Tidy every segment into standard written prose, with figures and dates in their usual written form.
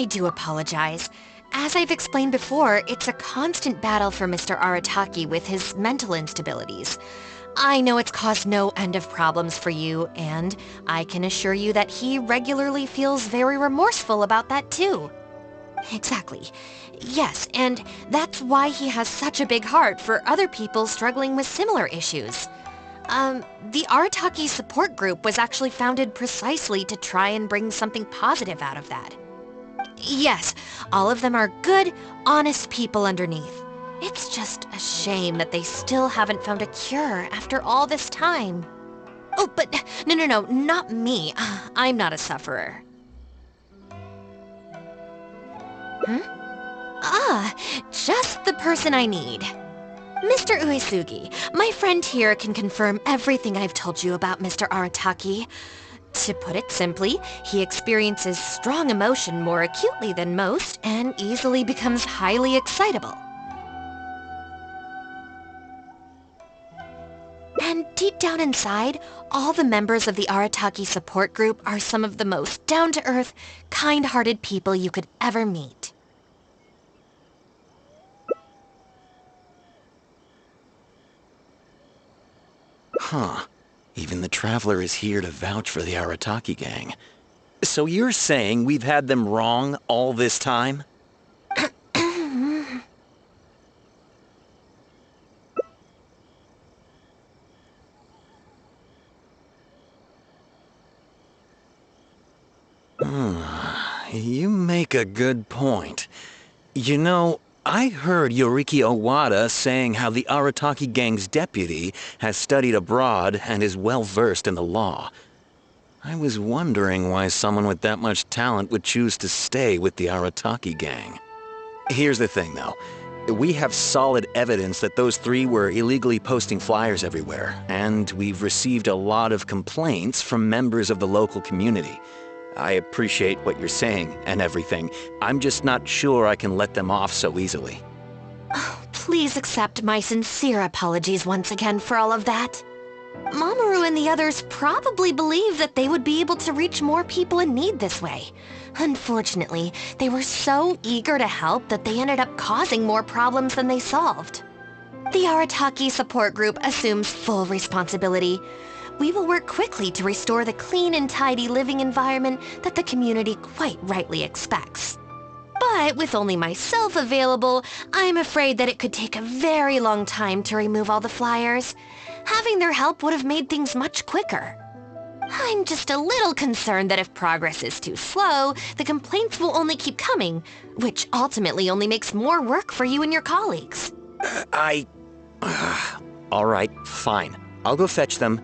I do apologize. As I've explained before, it's a constant battle for Mr. Arataki with his mental instabilities. I know it's caused no end of problems for you, and I can assure you that he regularly feels very remorseful about that too. Exactly. Yes, and that's why he has such a big heart for other people struggling with similar issues. The Arataki support group was actually founded precisely to try and bring something positive out of that. Yes, all of them are good, honest people underneath. It's just a shame that they still haven't found a cure after all this time. Oh, but no, not me. I'm not a sufferer. Huh? Ah, just the person I need. Mr. Uesugi, my friend here can confirm everything I've told you about Mr. Arataki. To put it simply, he experiences strong emotion more acutely than most and easily becomes highly excitable. And deep down inside, all the members of the Arataki support group are some of the most down-to-earth, kind-hearted people you could ever meet. Huh. Even the Traveler is here to vouch for the Arataki gang. So you're saying we've had them wrong all this time? You make a good point. You know, I heard Yoriki Owada saying how the Arataki gang's deputy has studied abroad and is well-versed in the law. I was wondering why someone with that much talent would choose to stay with the Arataki gang. Here's the thing, though. We have solid evidence that those three were illegally posting flyers everywhere, and we've received a lot of complaints from members of the local community. I appreciate what you're saying and everything. I'm just not sure I can let them off so easily. Oh, please accept my sincere apologies once again for all of that. Mamoru and the others probably believe that they would be able to reach more people in need this way. Unfortunately, they were so eager to help that they ended up causing more problems than they solved. The Arataki support group assumes full responsibility. We will work quickly to restore the clean and tidy living environment that the community quite rightly expects. But with only myself available, I'm afraid that it could take a very long time to remove all the flyers. Having their help would have made things much quicker. I'm just a little concerned that if progress is too slow, the complaints will only keep coming, which ultimately only makes more work for you and your colleagues. All right, fine. I'll go fetch them.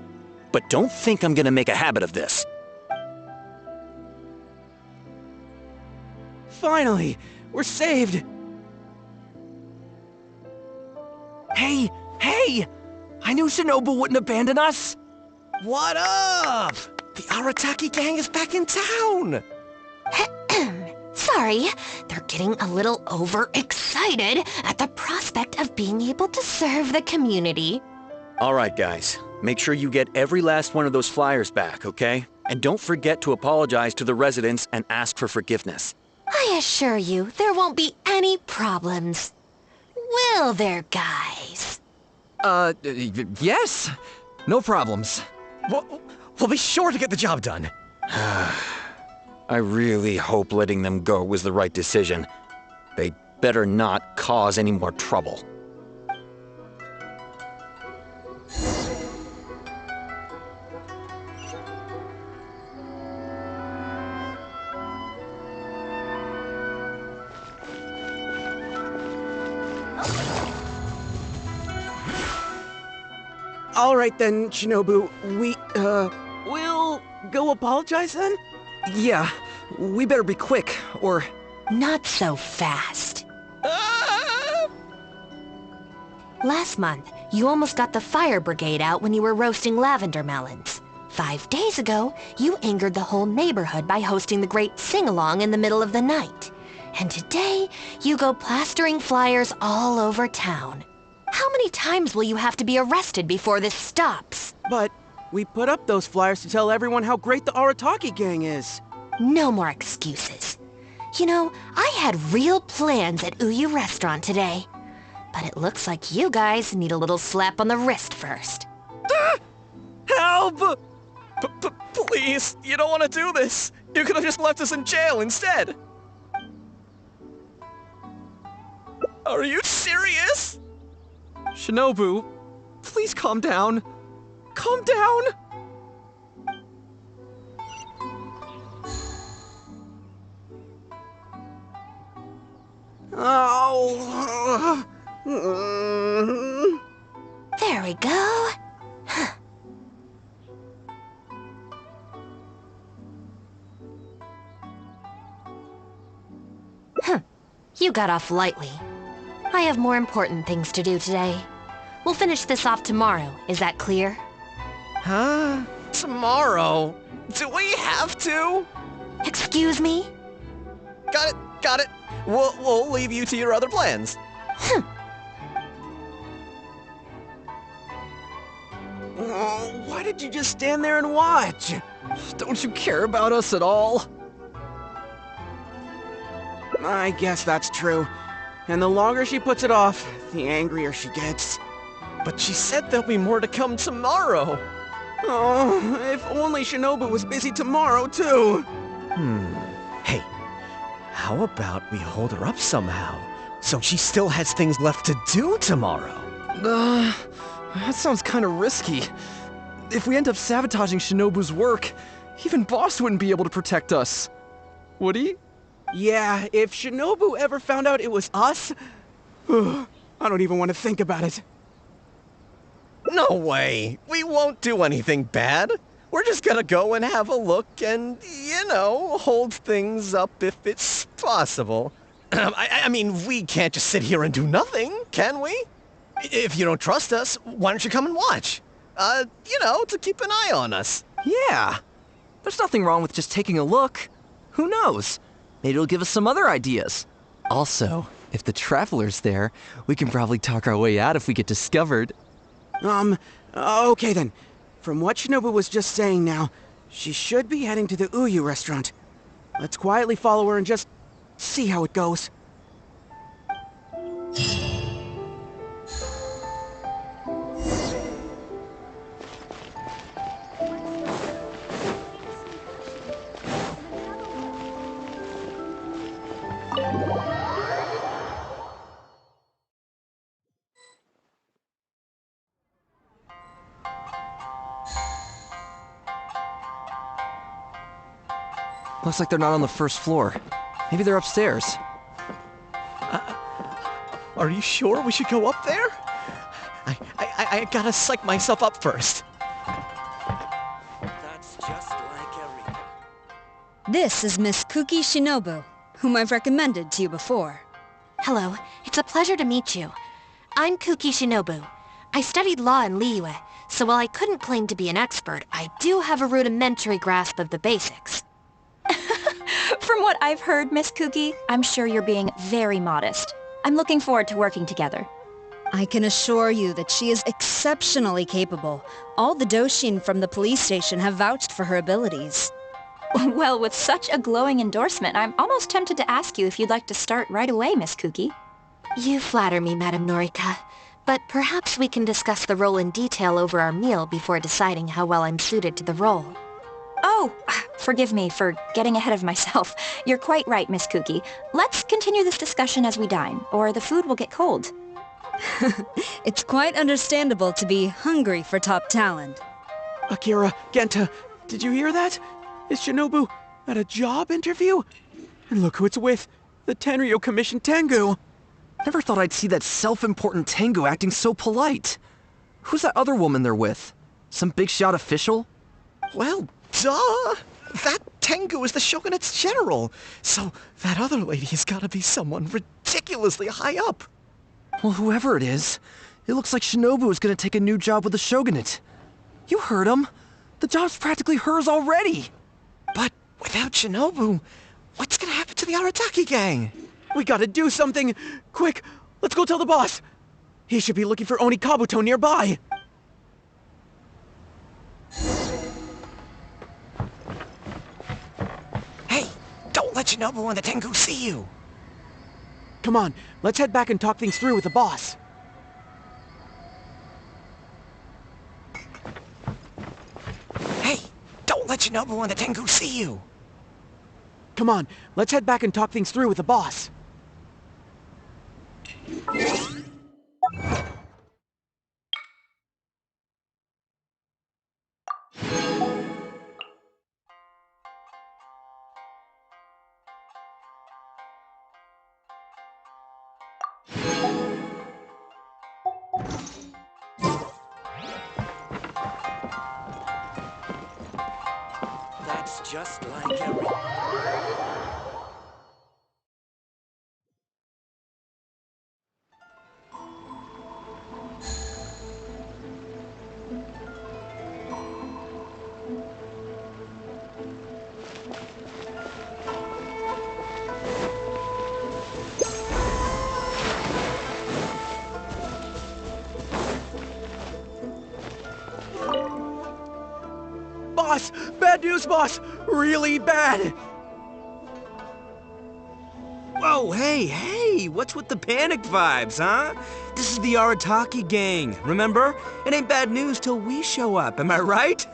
But don't think I'm gonna make a habit of this. Finally! We're saved! Hey! I knew Shinobu wouldn't abandon us! What up? The Arataki gang is back in town! Sorry, they're getting a little overexcited at the prospect of being able to serve the community. All right, guys. Make sure you get every last one of those flyers back, okay? And don't forget to apologize to the residents and ask for forgiveness. I assure you, there won't be any problems. Will there, guys? Yes! No problems. We'll be sure to get the job done. I really hope letting them go was the right decision. They better not cause any more trouble. All right then, Shinobu. We'll go apologize then? Yeah, we better be quick, or... Not so fast. Last month, you almost got the fire brigade out when you were roasting lavender melons. 5 days ago, you angered the whole neighborhood by hosting the great sing-along in the middle of the night. And today, you go plastering flyers all over town. How many times will you have to be arrested before this stops? But we put up those flyers to tell everyone how great the Arataki gang is. No more excuses. You know, I had real plans at Uyu Restaurant today. But it looks like you guys need a little slap on the wrist first. Help! Please, you don't want to do this. You could have just left us in jail instead. Are you serious? Shinobu, please calm down. Calm down! Oh. There we go. You got off lightly. I have more important things to do today. We'll finish this off tomorrow, is that clear? Huh? Tomorrow? Do we have to? Excuse me? Got it. We'll leave you to your other plans. Oh, why did you just stand there and watch? Don't you care about us at all? I guess that's true. And the longer she puts it off, the angrier she gets. But she said there'll be more to come tomorrow. Oh, if only Shinobu was busy tomorrow, too. Hey, how about we hold her up somehow, so she still has things left to do tomorrow? That sounds kind of risky. If we end up sabotaging Shinobu's work, even Boss wouldn't be able to protect us. Would he? Yeah, if Shinobu ever found out it was us, I don't even want to think about it. No way! We won't do anything bad. We're just gonna go and have a look and, you know, hold things up if it's possible. I mean, we can't just sit here and do nothing, can we? If you don't trust us, why don't you come and watch? You know, to keep an eye on us. Yeah. There's nothing wrong with just taking a look. Who knows? Maybe it'll give us some other ideas. Also, if the Traveler's there, we can probably talk our way out if we get discovered. Okay then. From what Shinobu was just saying now, she should be heading to the Uyu restaurant. Let's quietly follow her and just see how it goes. Looks like they're not on the first floor. Maybe they're upstairs. Are you sure we should go up there? I gotta psych myself up first. That's just like every... This is Miss Kuki Shinobu, whom I've recommended to you before. Hello, it's a pleasure to meet you. I'm Kuki Shinobu. I studied law in Liyue, so while I couldn't claim to be an expert, I do have a rudimentary grasp of the basics. From what I've heard, Miss Kuki, I'm sure you're being very modest. I'm looking forward to working together. I can assure you that she is exceptionally capable. All the Doshin from the police station have vouched for her abilities. Well, with such a glowing endorsement, I'm almost tempted to ask you if you'd like to start right away, Miss Kuki. You flatter me, Madame Norika. But perhaps we can discuss the role in detail over our meal before deciding how well I'm suited to the role. Oh, forgive me for getting ahead of myself. You're quite right, Miss Kuki. Let's continue this discussion as we dine, or the food will get cold. It's quite understandable to be hungry for top talent. Akira, Genta, did you hear that? Is Shinobu at a job interview? And look who it's with, the Tenryo Commission Tengu. Never thought I'd see that self-important Tengu acting so polite. Who's that other woman they're with? Some big shot official? Well, duh! That Tengu is the Shogunate's general, so that other lady has gotta be someone ridiculously high up. Well, whoever it is, it looks like Shinobu is gonna take a new job with the Shogunate. You heard him. The job's practically hers already. But without Shinobu, what's gonna happen to the Arataki gang? We gotta do something! Quick, let's go tell the boss! He should be looking for Oni Kabuto nearby! Hey, don't let Shinobu and the Tengu see you! Come on, let's head back and talk things through with the boss. Hey, don't let Shinobu and the Tengu see you! Come on, let's head back and talk things through with the boss. That's just like every... Boss! Bad news, boss! Really bad! Whoa, hey, what's with the panic vibes, huh? This is the Arataki gang, remember? It ain't bad news till we show up, am I right?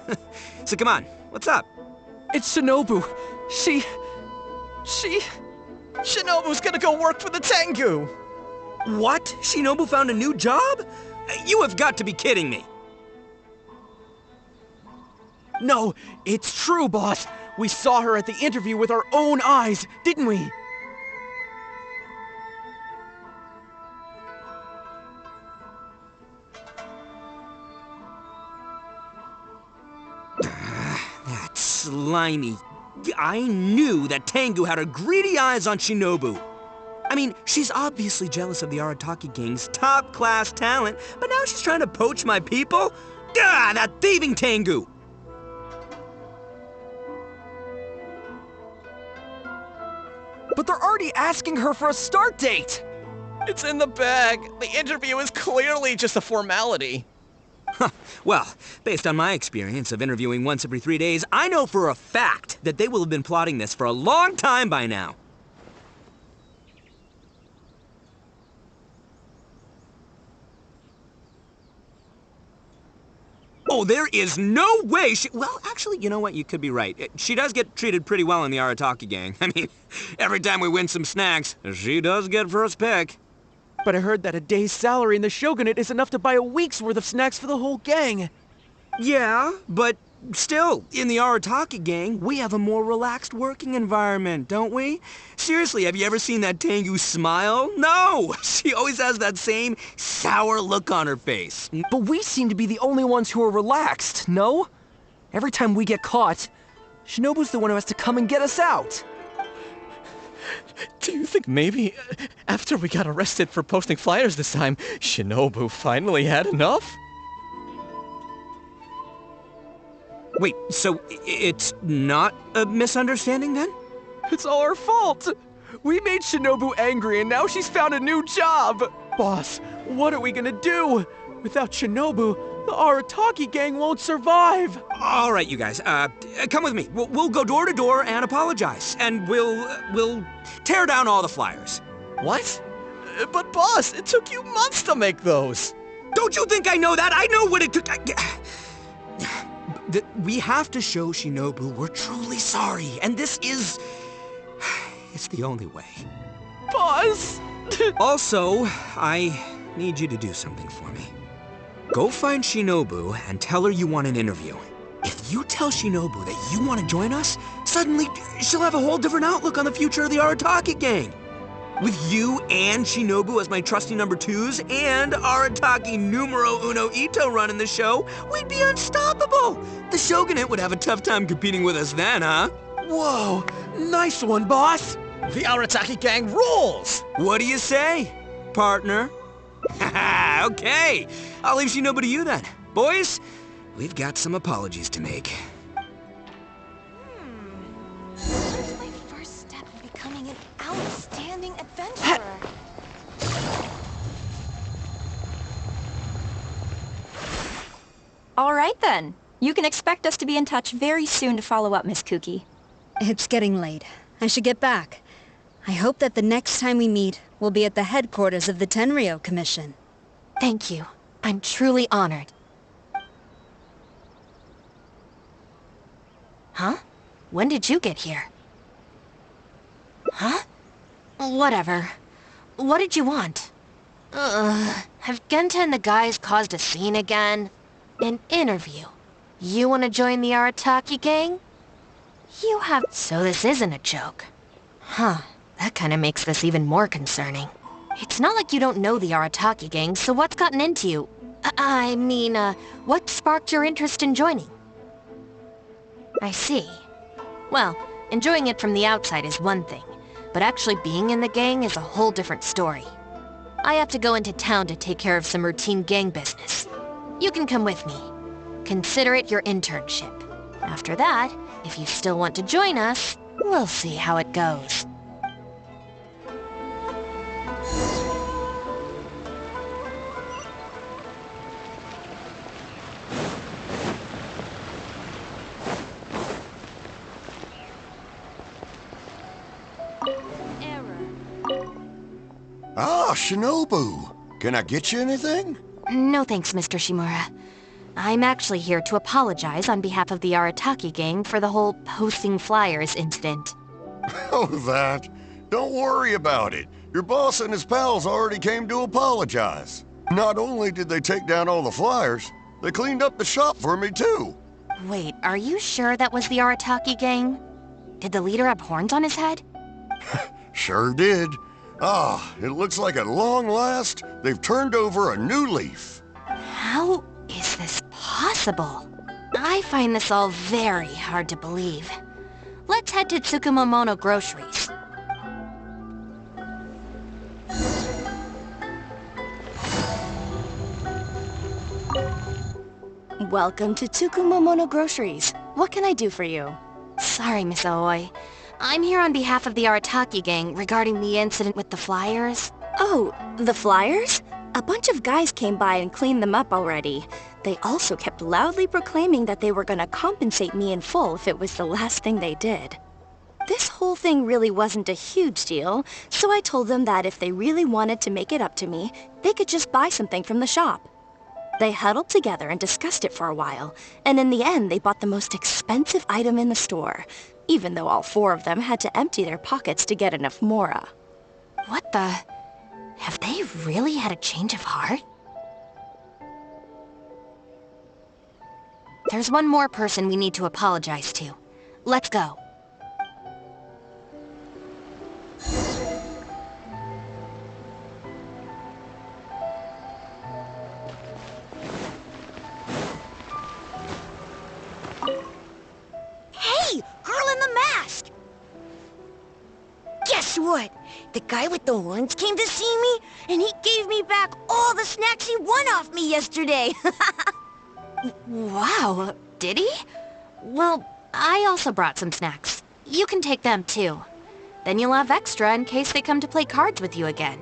So come on, what's up? It's Shinobu. Shinobu's gonna go work for the Tengu! What? Shinobu found a new job? You have got to be kidding me. No, it's true, boss. We saw her at the interview with our own eyes, didn't we? That slimy... I knew that Tengu had her greedy eyes on Shinobu. I mean, she's obviously jealous of the Arataki gang's top-class talent, but now she's trying to poach my people? Ah, that thieving Tengu! But they're already asking her for a start date! It's in the bag. The interview is clearly just a formality. Well, based on my experience of interviewing once every 3 days, I know for a fact that they will have been plotting this for a long time by now. Oh, there is no way she... Well, actually, you know what? You could be right. She does get treated pretty well in the Arataki gang. I mean, every time we win some snacks, she does get first pick. But I heard that a day's salary in the Shogunate is enough to buy a week's worth of snacks for the whole gang. Yeah, but still, in the Arataki gang, we have a more relaxed working environment, don't we? Seriously, have you ever seen that Tengu smile? No! She always has that same sour look on her face. But we seem to be the only ones who are relaxed, no? Every time we get caught, Shinobu's the one who has to come and get us out. Do you think maybe after we got arrested for posting flyers this time, Shinobu finally had enough? Wait, so it's not a misunderstanding then? It's all our fault! We made Shinobu angry and now she's found a new job! Boss, what are we gonna do? Without Shinobu, the Arataki gang won't survive! All right, you guys, come with me. We'll go door to door and apologize, and we'll tear down all the flyers. What? But boss, it took you months to make those! Don't you think I know that? I know what it took. We have to show Shinobu we're truly sorry, and this is... it's the only way. Boss! Also, I need you to do something for me. Go find Shinobu and tell her you want an interview. If you tell Shinobu that you want to join us, suddenly she'll have a whole different outlook on the future of the Arataki gang. With you and Shinobu as my trusty number twos and Arataki numero uno Ito running the show, we'd be unstoppable. The Shogunate would have a tough time competing with us then, huh? Whoa! Nice one, boss! The Arataki gang rules! What do you say, partner? Haha, okay. I'll leave Shinobu to you then. Boys, we've got some apologies to make. What's my first step in becoming an outstanding adventurer? All right then. You can expect us to be in touch very soon to follow up, Miss Kuki. It's getting late. I should get back. I hope that the next time we meet, we'll be at the headquarters of the Tenryou Commission. Thank you. I'm truly honored. Huh? When did you get here? Huh? Whatever. What did you want? Have Genta and the guys caused a scene again? An interview. You want to join the Arataki gang? You have... So this isn't a joke. Huh. That kind of makes this even more concerning. It's not like you don't know the Arataki gang, so what's gotten into you? What sparked your interest in joining? I see. Well, enjoying it from the outside is one thing, but actually being in the gang is a whole different story. I have to go into town to take care of some routine gang business. You can come with me. Consider it your internship. After that, if you still want to join us, we'll see how it goes. Ah, Shinobu! Can I get you anything? No thanks, Mr. Shimura. I'm actually here to apologize on behalf of the Arataki gang for the whole posting flyers incident. Oh, that. Don't worry about it. Your boss and his pals already came to apologize. Not only did they take down all the flyers, they cleaned up the shop for me too. Wait, are you sure that was the Arataki gang? Did the leader have horns on his head? Sure did. Ah, it looks like at long last, they've turned over a new leaf. How is this possible? I find this all very hard to believe. Let's head to Tsukumomono Groceries. Welcome to Tsukumomono Groceries. What can I do for you? Sorry, Miss Aoi. I'm here on behalf of the Arataki gang regarding the incident with the flyers. Oh, the flyers? A bunch of guys came by and cleaned them up already. They also kept loudly proclaiming that they were gonna compensate me in full if it was the last thing they did. This whole thing really wasn't a huge deal, so I told them that if they really wanted to make it up to me, they could just buy something from the shop. They huddled together and discussed it for a while, and in the end they bought the most expensive item in the store, even though all four of them had to empty their pockets to get enough mora. What the... Have they really had a change of heart? There's one more person we need to apologize to. Let's go. Hey, girl in the mask! Guess what? The guy with the horns came to see me, and he gave me back all the snacks he won off me yesterday. Wow, did he? Well, I also brought some snacks. You can take them too. Then you'll have extra in case they come to play cards with you again.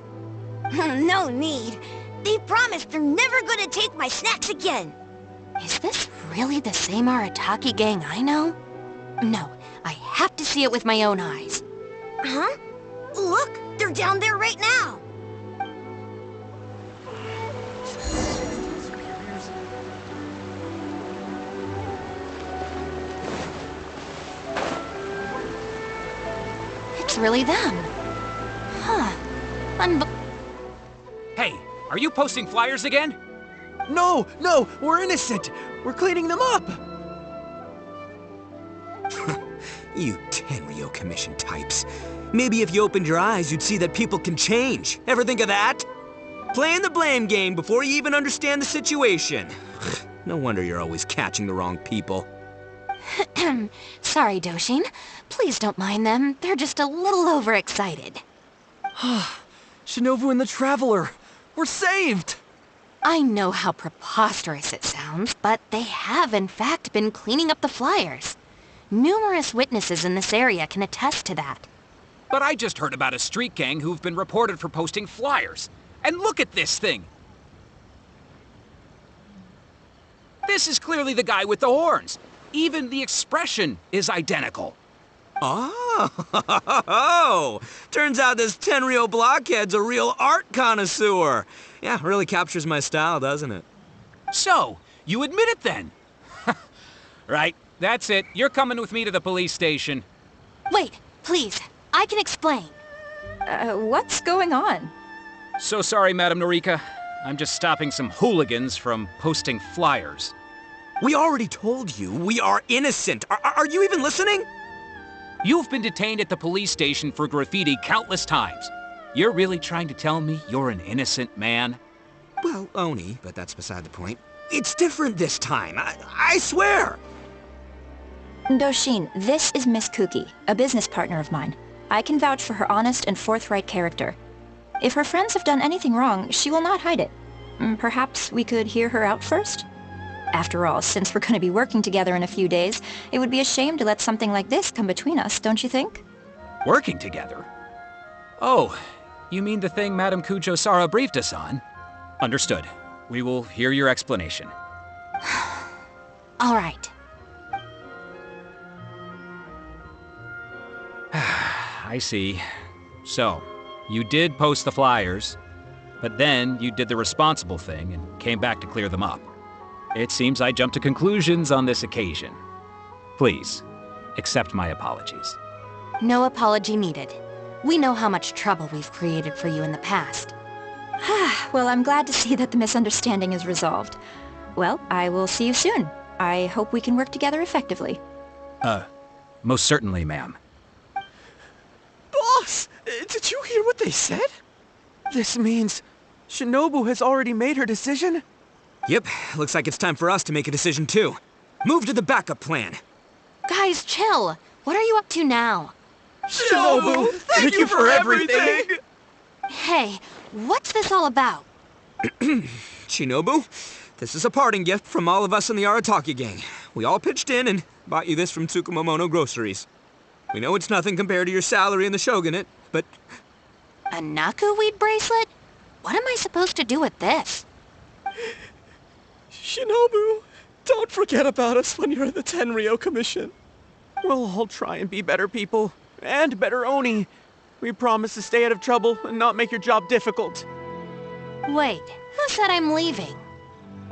No need. They promised they're never gonna take my snacks again. Is this really the same Arataki gang I know? No, I have to see it with my own eyes. Huh? Look, they're down there right now. It's really them. Huh. Hey, are you posting flyers again? No, we're innocent. We're cleaning them up. You Tenryou Commission types. Maybe if you opened your eyes, you'd see that people can change. Ever think of that? Playing the blame game before you even understand the situation. No wonder you're always catching the wrong people. Sorry, Doshin. Please don't mind them. They're just a little overexcited. Shinobu and the Traveler! We're saved! I know how preposterous it sounds, but they have in fact been cleaning up the flyers. Numerous witnesses in this area can attest to that. But I just heard about a street gang who've been reported for posting flyers. And look at this thing! This is clearly the guy with the horns. Even the expression is identical. Oh, turns out this Tenryo blockhead's a real art connoisseur. Yeah, really captures my style, doesn't it? So, you admit it then? Right, that's it. You're coming with me to the police station. Wait, please. I can explain. What's going on? So sorry, Madam Norika. I'm just stopping some hooligans from posting flyers. We already told you we are innocent. Are you even listening? You've been detained at the police station for graffiti countless times. You're really trying to tell me you're an innocent man? Well, Oni, but that's beside the point. It's different this time, I swear! Doshin, this is Miss Kuki, a business partner of mine. I can vouch for her honest and forthright character. If her friends have done anything wrong, she will not hide it. Perhaps we could hear her out first? After all, since we're going to be working together in a few days, it would be a shame to let something like this come between us, don't you think? Working together? Oh, you mean the thing Madam Kujo-Sara briefed us on? Understood. We will hear your explanation. All right. I see. So, you did post the flyers, but then you did the responsible thing and came back to clear them up. It seems I jumped to conclusions on this occasion. Please, accept my apologies. No apology needed. We know how much trouble we've created for you in the past. Well, I'm glad to see that the misunderstanding is resolved. Well, I will see you soon. I hope we can work together effectively. Most certainly, ma'am. Boss! Did you hear what they said? This means Shinobu has already made her decision? Yep, looks like it's time for us to make a decision too. Move to the backup plan. Guys, chill. What are you up to now? Shinobu, thank you for everything! Hey, what's this all about? Shinobu, this is a parting gift from all of us in the Arataki gang. We all pitched in and bought you this from Tsukumomono Groceries. We know it's nothing compared to your salary in the shogunate, but... A Naku weed bracelet? What am I supposed to do with this? Shinobu, don't forget about us when you're in the Tenryo Commission. We'll all try and be better people, and better Oni. We promise to stay out of trouble and not make your job difficult. Wait, who said I'm leaving?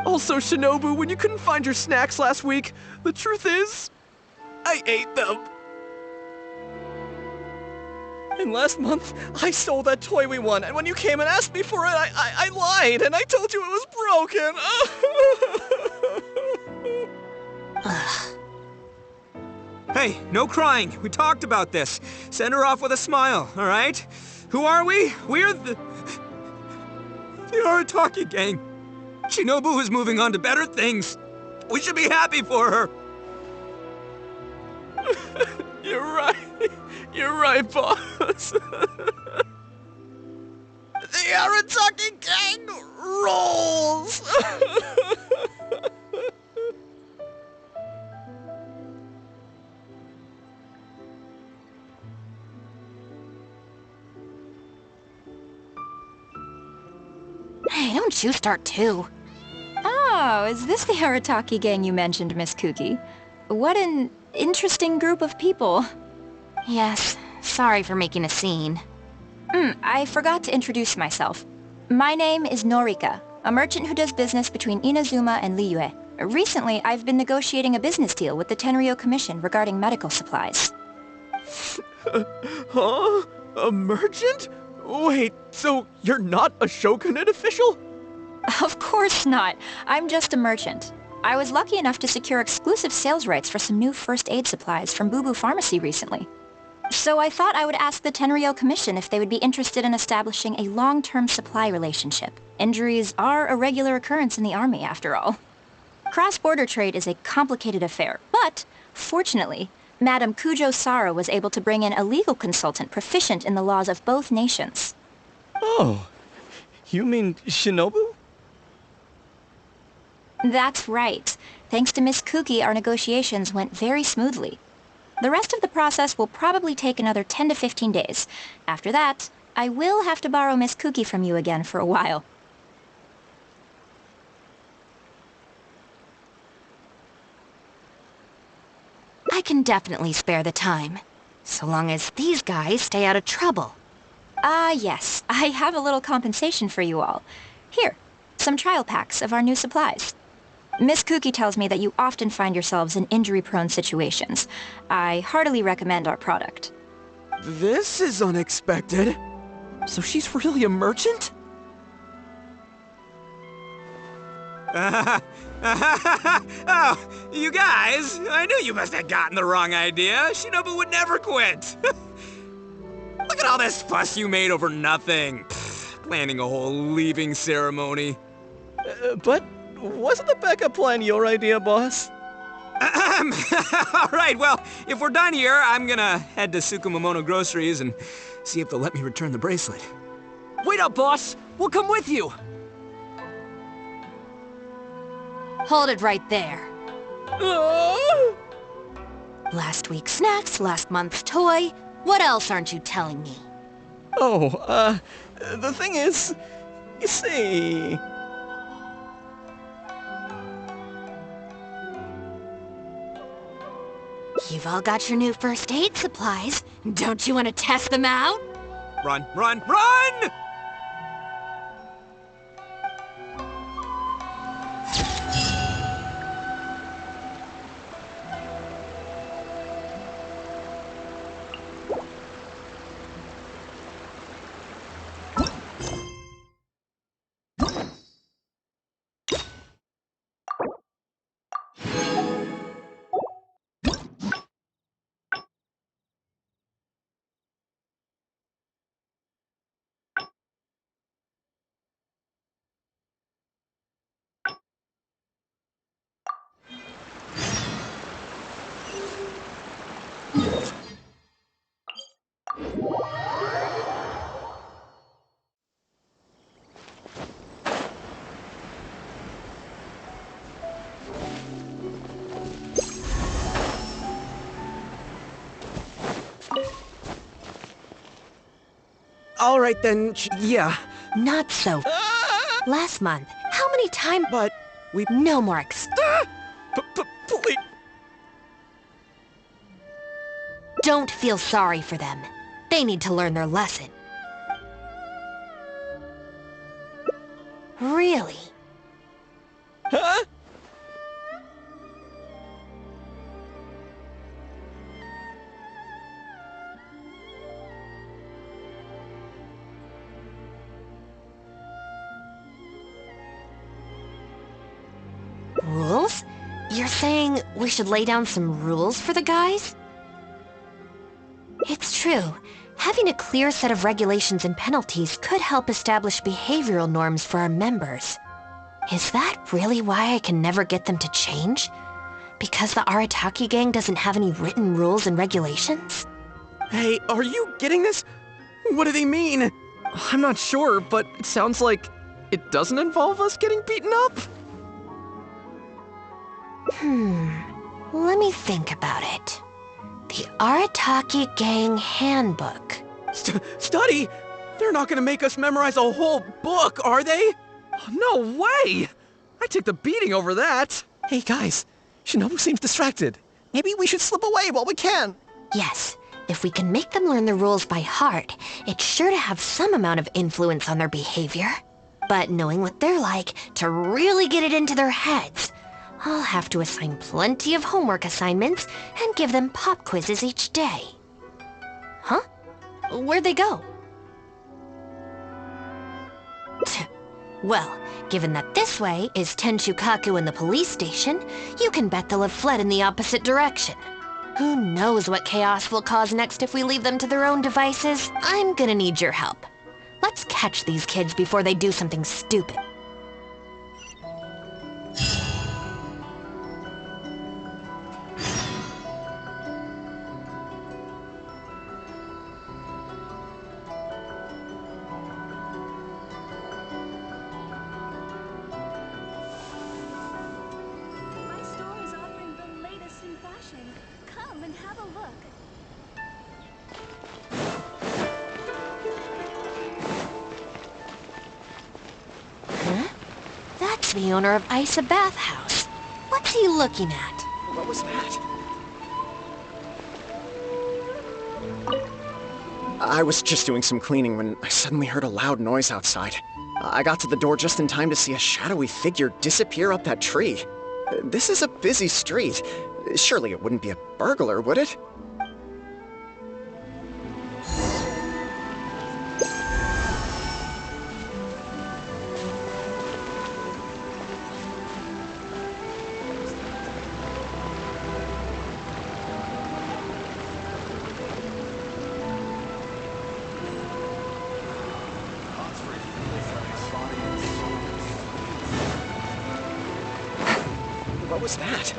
Also, Shinobu, when you couldn't find your snacks last week, the truth is, I ate them. And last month, I stole that toy we won, and when you came and asked me for it, I lied, and I told you it was broken. Hey, no crying. We talked about this. Send her off with a smile, all right? Who are we? We're the Arataki gang. Shinobu is moving on to better things. We should be happy for her. You're right. You're right, boss. The Arataki gang rolls. Hey, don't you start too. Oh, is this the Arataki gang you mentioned, Miss Kuki? What an interesting group of people. Yes, sorry for making a scene. I forgot to introduce myself. My name is Norika, a merchant who does business between Inazuma and Liyue. Recently, I've been negotiating a business deal with the Tenryo Commission regarding medical supplies. Huh? A merchant? Wait, so you're not a shogunate official? Of course not. I'm just a merchant. I was lucky enough to secure exclusive sales rights for some new first aid supplies from Boo Boo Pharmacy recently. So I thought I would ask the Tenryo Commission if they would be interested in establishing a long-term supply relationship. Injuries are a regular occurrence in the army, after all. Cross-border trade is a complicated affair, but, fortunately, Madam Kujo-Sara was able to bring in a legal consultant proficient in the laws of both nations. Oh, you mean Shinobu? That's right. Thanks to Miss Kuki, our negotiations went very smoothly. The rest of the process will probably take another 10 to 15 days. After that, I will have to borrow Miss Kuki from you again for a while. I can definitely spare the time. So long as these guys stay out of trouble. Yes. I have a little compensation for you all. Here, some trial packs of our new supplies. Miss Kuki tells me that you often find yourselves in injury-prone situations. I heartily recommend our product. This is unexpected. So she's really a merchant? Oh, you guys, I knew you must have gotten the wrong idea. Shinobu would never quit. Look at all this fuss you made over nothing. Pfft, planning a whole leaving ceremony. But wasn't the backup plan your idea, boss? All right, well, if we're done here, I'm gonna head to Tsukumomono Groceries and see if they'll let me return the bracelet. Wait up, boss! We'll come with you! Hold it right there. Last week's snacks, last month's toy. What else aren't you telling me? Oh, the thing is, you see... You've all got your new first aid supplies. Don't you want to test them out? Run, run, run! All right then, yeah. Not so. Last month, how many times? But we... No more Please... Don't feel sorry for them. They need to learn their lesson. Really? Huh? Rules? You're saying we should lay down some rules for the guys? It's true. Having a clear set of regulations and penalties could help establish behavioral norms for our members. Is that really why I can never get them to change? Because the Arataki gang doesn't have any written rules and regulations? Hey, are you getting this? What do they mean? I'm not sure, but it sounds like it doesn't involve us getting beaten up. Let me think about it. The Arataki Gang Handbook. Study? They're not gonna make us memorize a whole book, are they? No way! I take the beating over that. Hey guys, Shinobu seems distracted. Maybe we should slip away while we can. Yes, if we can make them learn the rules by heart, it's sure to have some amount of influence on their behavior. But knowing what they're like, to really get it into their heads, I'll have to assign plenty of homework assignments and give them pop quizzes each day. Huh? Where'd they go? Well, given that this way is Tenshukaku and the police station, you can bet they'll have fled in the opposite direction. Who knows what chaos will cause next if we leave them to their own devices? I'm gonna need your help. Let's catch these kids before they do something stupid. My store is offering the latest in fashion. Come and have a look. Huh? That's the owner of Isa Bathhouse. What's he looking at? What was that? I was just doing some cleaning when I suddenly heard a loud noise outside. I got to the door just in time to see a shadowy figure disappear up that tree. This is a busy street. Surely it wouldn't be a burglar, would it? What was that?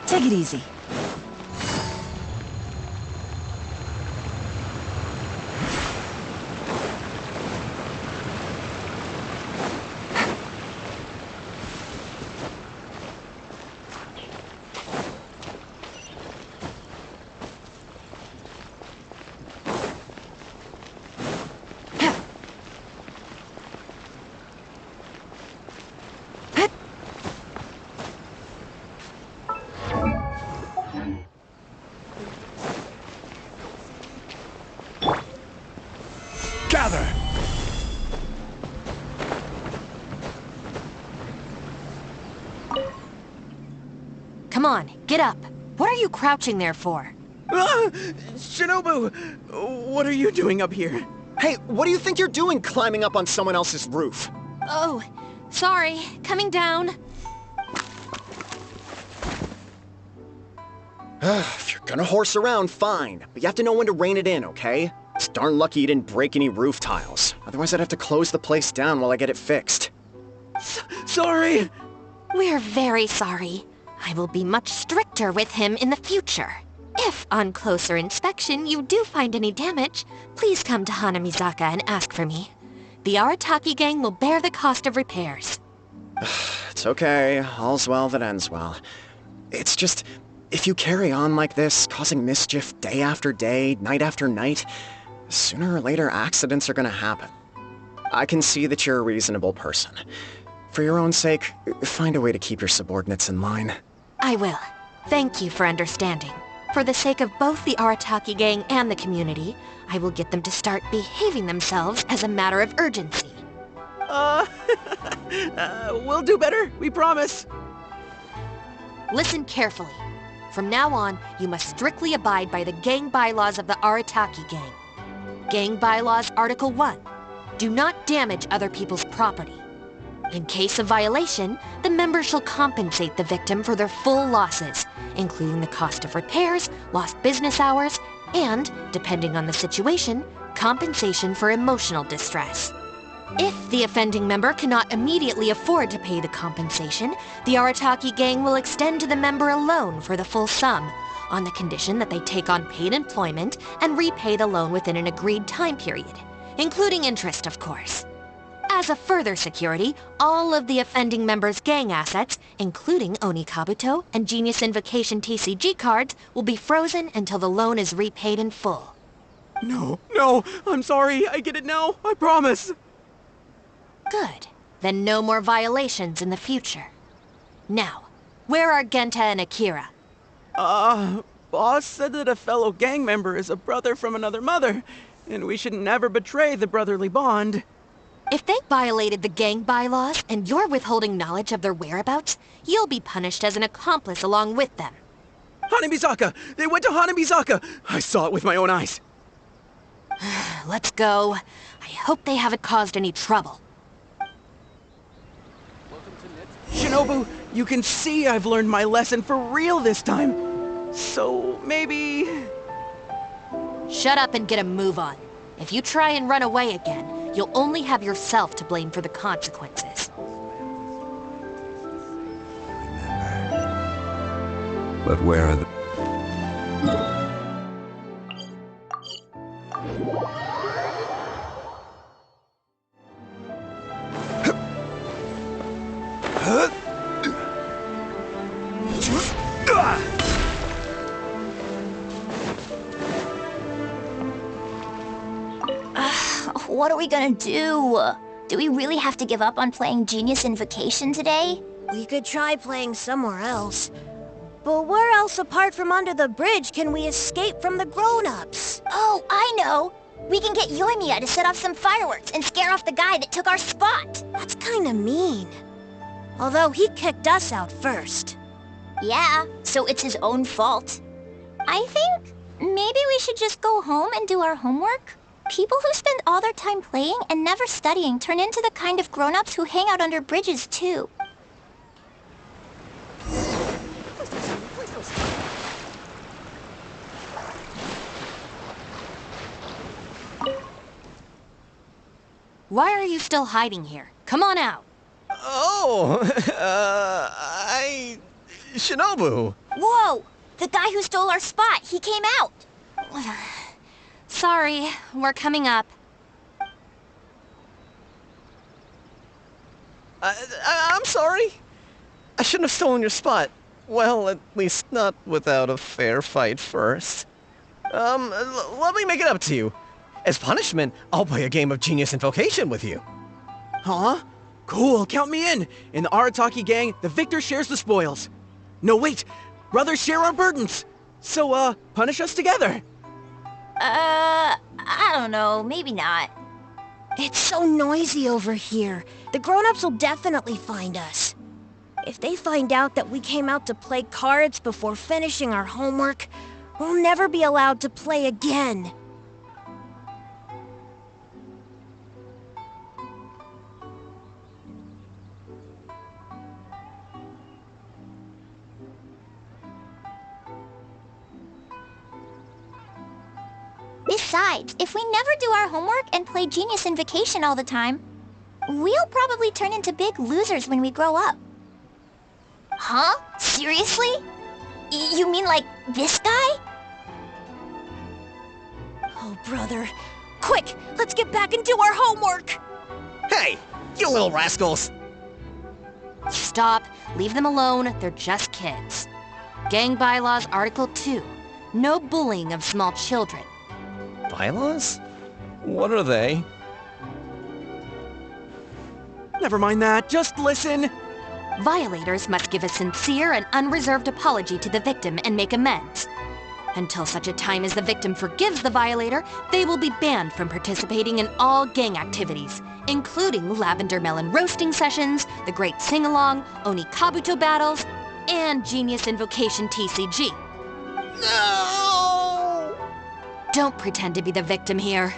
Take it easy. Gather! Come on, get up. What are you crouching there for? Ah! Shinobu! What are you doing up here? Hey, what do you think you're doing climbing up on someone else's roof? Oh, sorry. Coming down. If you're gonna horse around, fine. But you have to know when to rein it in, okay? It's darn lucky you didn't break any roof tiles. Otherwise I'd have to close the place down while I get it fixed. Sorry! We're very sorry. I will be much stricter with him in the future. If, on closer inspection, you do find any damage, please come to Hanamizaka and ask for me. The Arataki gang will bear the cost of repairs. It's okay. All's well that ends well. It's just, if you carry on like this, causing mischief day after day, night after night, sooner or later accidents are gonna happen. I can see that you're a reasonable person. For your own sake, find a way to keep your subordinates in line. I will. Thank you for understanding. For the sake of both the Arataki gang and the community, I will get them to start behaving themselves as a matter of urgency. We'll do better, we promise. Listen carefully. From now on, you must strictly abide by the gang bylaws of the Arataki gang. Gang bylaws Article 1. Do not damage other people's property. In case of violation, the member shall compensate the victim for their full losses, including the cost of repairs, lost business hours, and, depending on the situation, compensation for emotional distress. If the offending member cannot immediately afford to pay the compensation, the Arataki gang will extend to the member a loan for the full sum, on the condition that they take on paid employment and repay the loan within an agreed time period, including interest, of course. As a further security, all of the offending member's gang assets, including Oni Kabuto and Genius Invocation TCG cards, will be frozen until the loan is repaid in full. No, I'm sorry, I get it now, I promise. Good. Then no more violations in the future. Now, where are Genta and Akira? Boss said that a fellow gang member is a brother from another mother, and we should never betray the brotherly bond. If they violated the gang bylaws and you're withholding knowledge of their whereabouts, you'll be punished as an accomplice along with them. Hanamizaka! They went to Hanamizaka! I saw it with my own eyes. Let's go. I hope they haven't caused any trouble. Shinobu, you can see I've learned my lesson for real this time. So, maybe... Shut up and get a move on. If you try and run away again, you'll only have yourself to blame for the consequences. But where are the... what are we gonna do? Do we really have to give up on playing Genius Invocation today? We could try playing somewhere else. But where else apart from under the bridge can we escape from the grown-ups? Oh, I know! We can get Yoimiya to set off some fireworks and scare off the guy that took our spot! That's kinda mean. Although he kicked us out first. Yeah, so it's his own fault. I think maybe we should just go home and do our homework? People who spend all their time playing and never studying turn into the kind of grown-ups who hang out under bridges too. Why are you still hiding here? Come on out. Oh, Shinobu. Whoa! The guy who stole our spot, he came out! Sorry, we're coming up. I'm sorry. I shouldn't have stolen your spot. Well, at least not without a fair fight first. Let me make it up to you. As punishment, I'll play a game of Genius Invocation with you. Huh? Cool, count me in. In the Arataki gang, the victor shares the spoils. No, wait. Brothers share our burdens. So, punish us together. I don't know. Maybe not. It's so noisy over here. The grown-ups will definitely find us. If they find out that we came out to play cards before finishing our homework, we'll never be allowed to play again. Besides, if we never do our homework and play Genius Invocation all the time, we'll probably turn into big losers when we grow up. Huh? Seriously? You mean like this guy? Oh, brother. Quick, let's get back and do our homework! Hey, you little rascals! Stop. Leave them alone. They're just kids. Gang Bylaws Article 2. No bullying of small children. Bylaws? What are they? Never mind that, just listen! Violators must give a sincere and unreserved apology to the victim and make amends. Until such a time as the victim forgives the violator, they will be banned from participating in all gang activities, including lavender melon roasting sessions, the Great Sing-Along, Oni Kabuto battles, and Genius Invocation TCG. No! Don't pretend to be the victim here.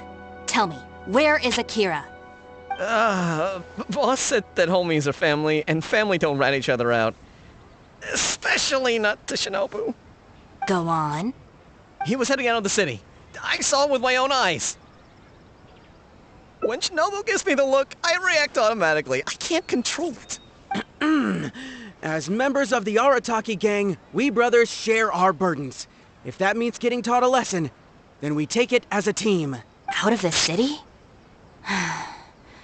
Tell me, where is Akira? Boss said that homies are family, and family don't rat each other out. Especially not to Shinobu. Go on. He was heading out of the city. I saw it with my own eyes. When Shinobu gives me the look, I react automatically. I can't control it. As members of the Arataki gang, we brothers share our burdens. If that means getting taught a lesson, then we take it as a team. Out of the city?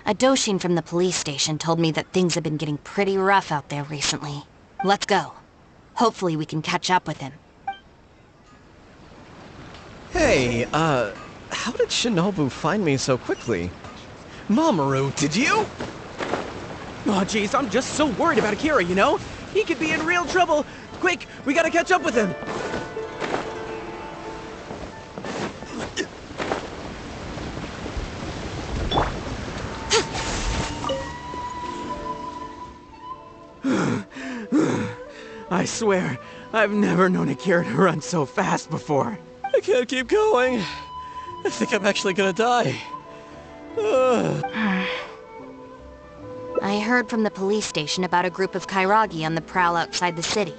A Doshin from the police station told me that things have been getting pretty rough out there recently. Let's go. Hopefully we can catch up with him. Hey, how did Shinobu find me so quickly? Mamoru, did you? Oh, jeez, I'm just so worried about Akira, you know? He could be in real trouble. Quick, we gotta catch up with him. I swear, I've never known Akira to run so fast before. I can't keep going. I think I'm actually gonna die. I heard from the police station about a group of Kairagi on the prowl outside the city.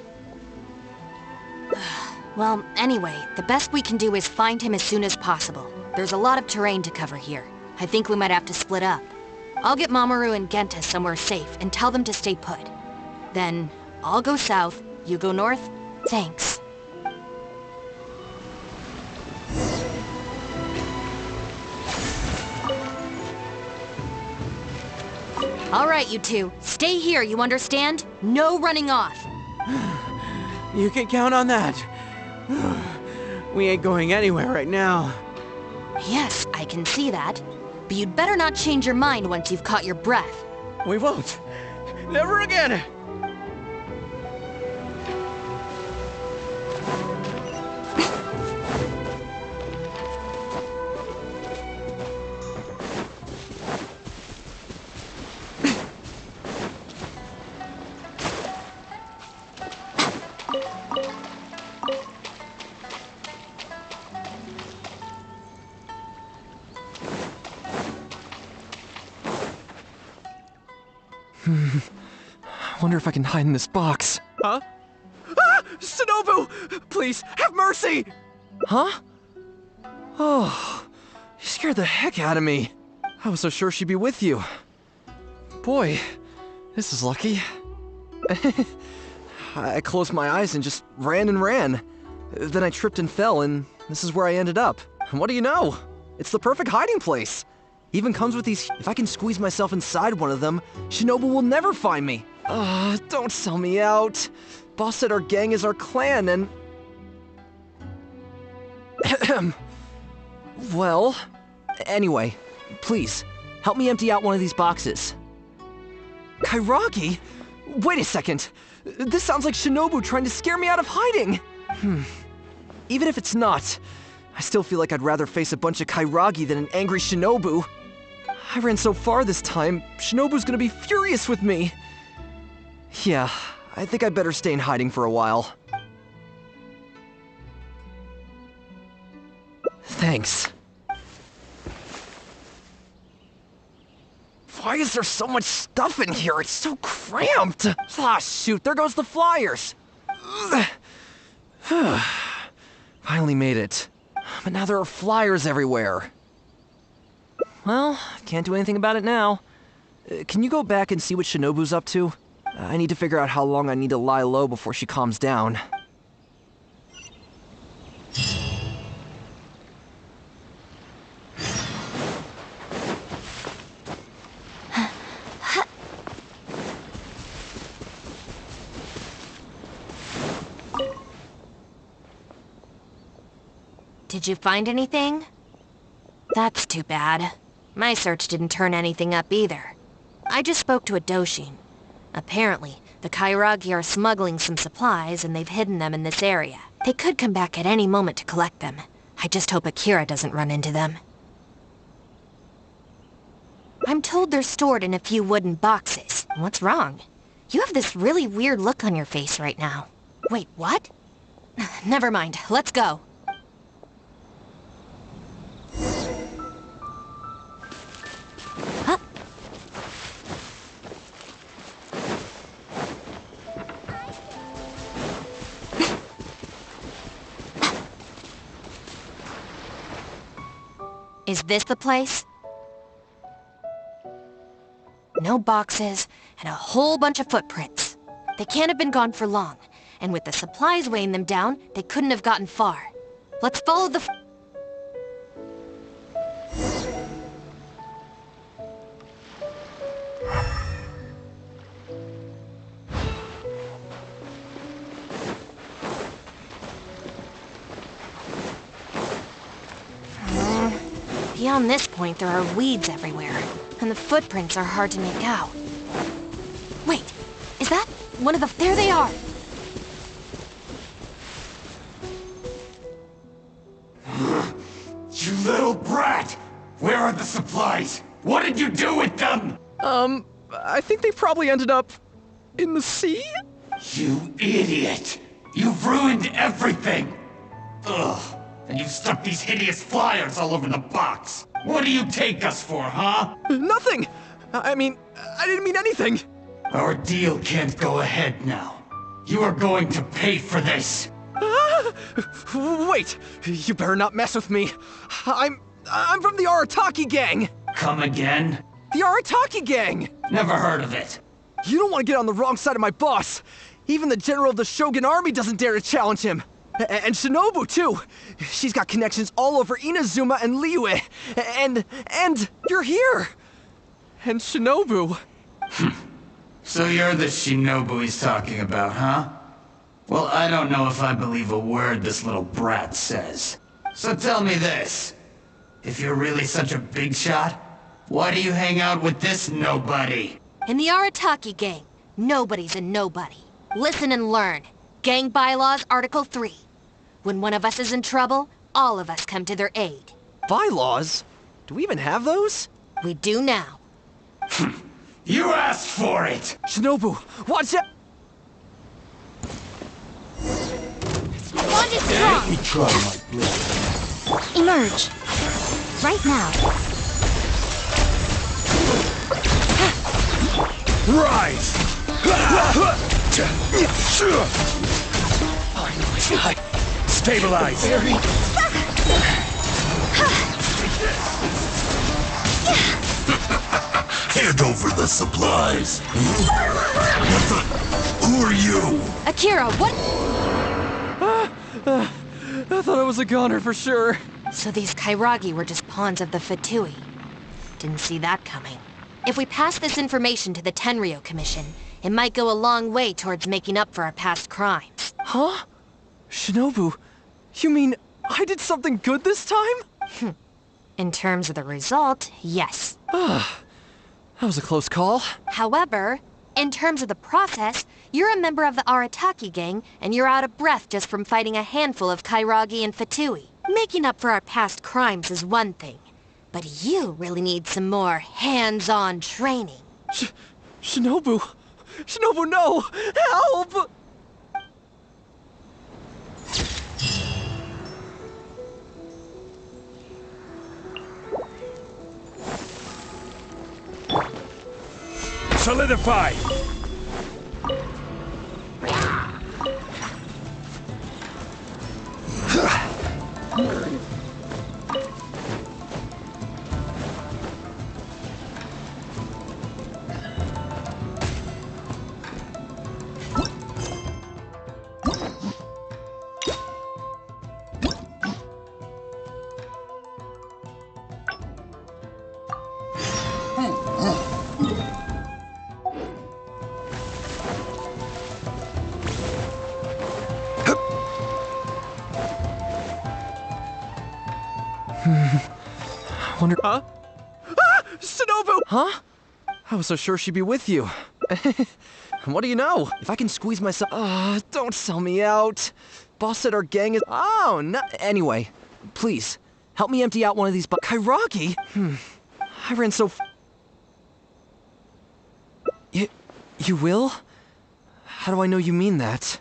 Well, anyway, the best we can do is find him as soon as possible. There's a lot of terrain to cover here. I think we might have to split up. I'll get Mamoru and Genta somewhere safe and tell them to stay put. Then, I'll go south, you go north. Thanks. All right, you two. Stay here, you understand? No running off. You can count on that. We ain't going anywhere right now. Yes, I can see that. But you'd better not change your mind once you've caught your breath. We won't. Never again! I wonder if I can hide in this box. Huh? Ah! Shinobu! Please, have mercy! Huh? Oh, you scared the heck out of me. I was so sure she'd be with you. Boy, this is lucky. I closed my eyes and just ran and ran. Then I tripped and fell, and this is where I ended up. And what do you know? It's the perfect hiding place. Even comes with these. If I can squeeze myself inside one of them, Shinobu will never find me. Don't sell me out. Boss said our gang is our clan, and... Well, anyway, please, help me empty out one of these boxes. Kairagi? Wait a second. This sounds like Shinobu trying to scare me out of hiding. Even if it's not, I still feel like I'd rather face a bunch of Kairagi than an angry Shinobu. I ran so far this time, Shinobu's gonna be furious with me. Yeah, I think I'd better stay in hiding for a while. Thanks. Why is there so much stuff in here? It's so cramped! Ah, shoot, there goes the flyers! Finally made it. But now there are flyers everywhere. Well, can't do anything about it now. Can you go back and see what Shinobu's up to? I need to figure out how long I need to lie low before she calms down. Did you find anything? That's too bad. My search didn't turn anything up either. I just spoke to a Doshin. Apparently, the Kairagi are smuggling some supplies and they've hidden them in this area. They could come back at any moment to collect them. I just hope Akira doesn't run into them. I'm told they're stored in a few wooden boxes. What's wrong? You have this really weird look on your face right now. Wait, what? Never mind, let's go. Is this the place? No boxes, and a whole bunch of footprints. They can't have been gone for long, and with the supplies weighing them down, they couldn't have gotten far. Let's follow the... Beyond this point, there are weeds everywhere, and the footprints are hard to make out. Wait, is that one of the... There they are! You little brat! Where are the supplies? What did you do with them? I think they probably ended up... in the sea? You idiot! You've ruined everything! Ugh! And you've stuck these hideous flyers all over the box! What do you take us for, huh? Nothing! I mean, I didn't mean anything! Our deal can't go ahead now. You are going to pay for this! Wait! You better not mess with me! I'm from the Arataki gang! Come again? The Arataki gang! Never heard of it. You don't want to get on the wrong side of my boss! Even the general of the Shogun army doesn't dare to challenge him! And Shinobu, too! She's got connections all over Inazuma and Liyue! And you're here! And Shinobu... So you're the Shinobu he's talking about, huh? Well, I don't know if I believe a word this little brat says. So tell me this. If you're really such a big shot, Why do you hang out with this nobody? In the Arataki gang, nobody's a nobody. Listen and learn. Gang Bylaws, Article 3. When one of us is in trouble, all of us come to their aid. Bylaws? Do we even have those? We do now. You asked for it! Shinobu, watch out! Bond is strong. He tried my blade. Emerge. Right now. Rise! Stabilize! Hand over the supplies. Who are you? Akira, what? I thought I was a goner for sure. So these Kairagi were just pawns of the Fatui. Didn't see that coming. If we pass this information to the Tenryo Commission, it might go a long way towards making up for our past crimes. Huh? Shinobu, you mean I did something good this time? In terms of the result, yes. That was a close call. However, in terms of the process, you're a member of the Arataki gang, and you're out of breath just from fighting a handful of Kairagi and Fatui. Making up for our past crimes is one thing, but you really need some more hands-on training. Shinobu! Shinobu, no! Help! Solidify! Wonder... Huh? Ah! Shinobu! Huh? I was so sure she'd be with you. What do you know? If I can squeeze myself... don't sell me out. Boss said our gang is... Oh, no... Anyway, please, help me empty out one of these Kairagi? I ran so... You will? How do I know you mean that?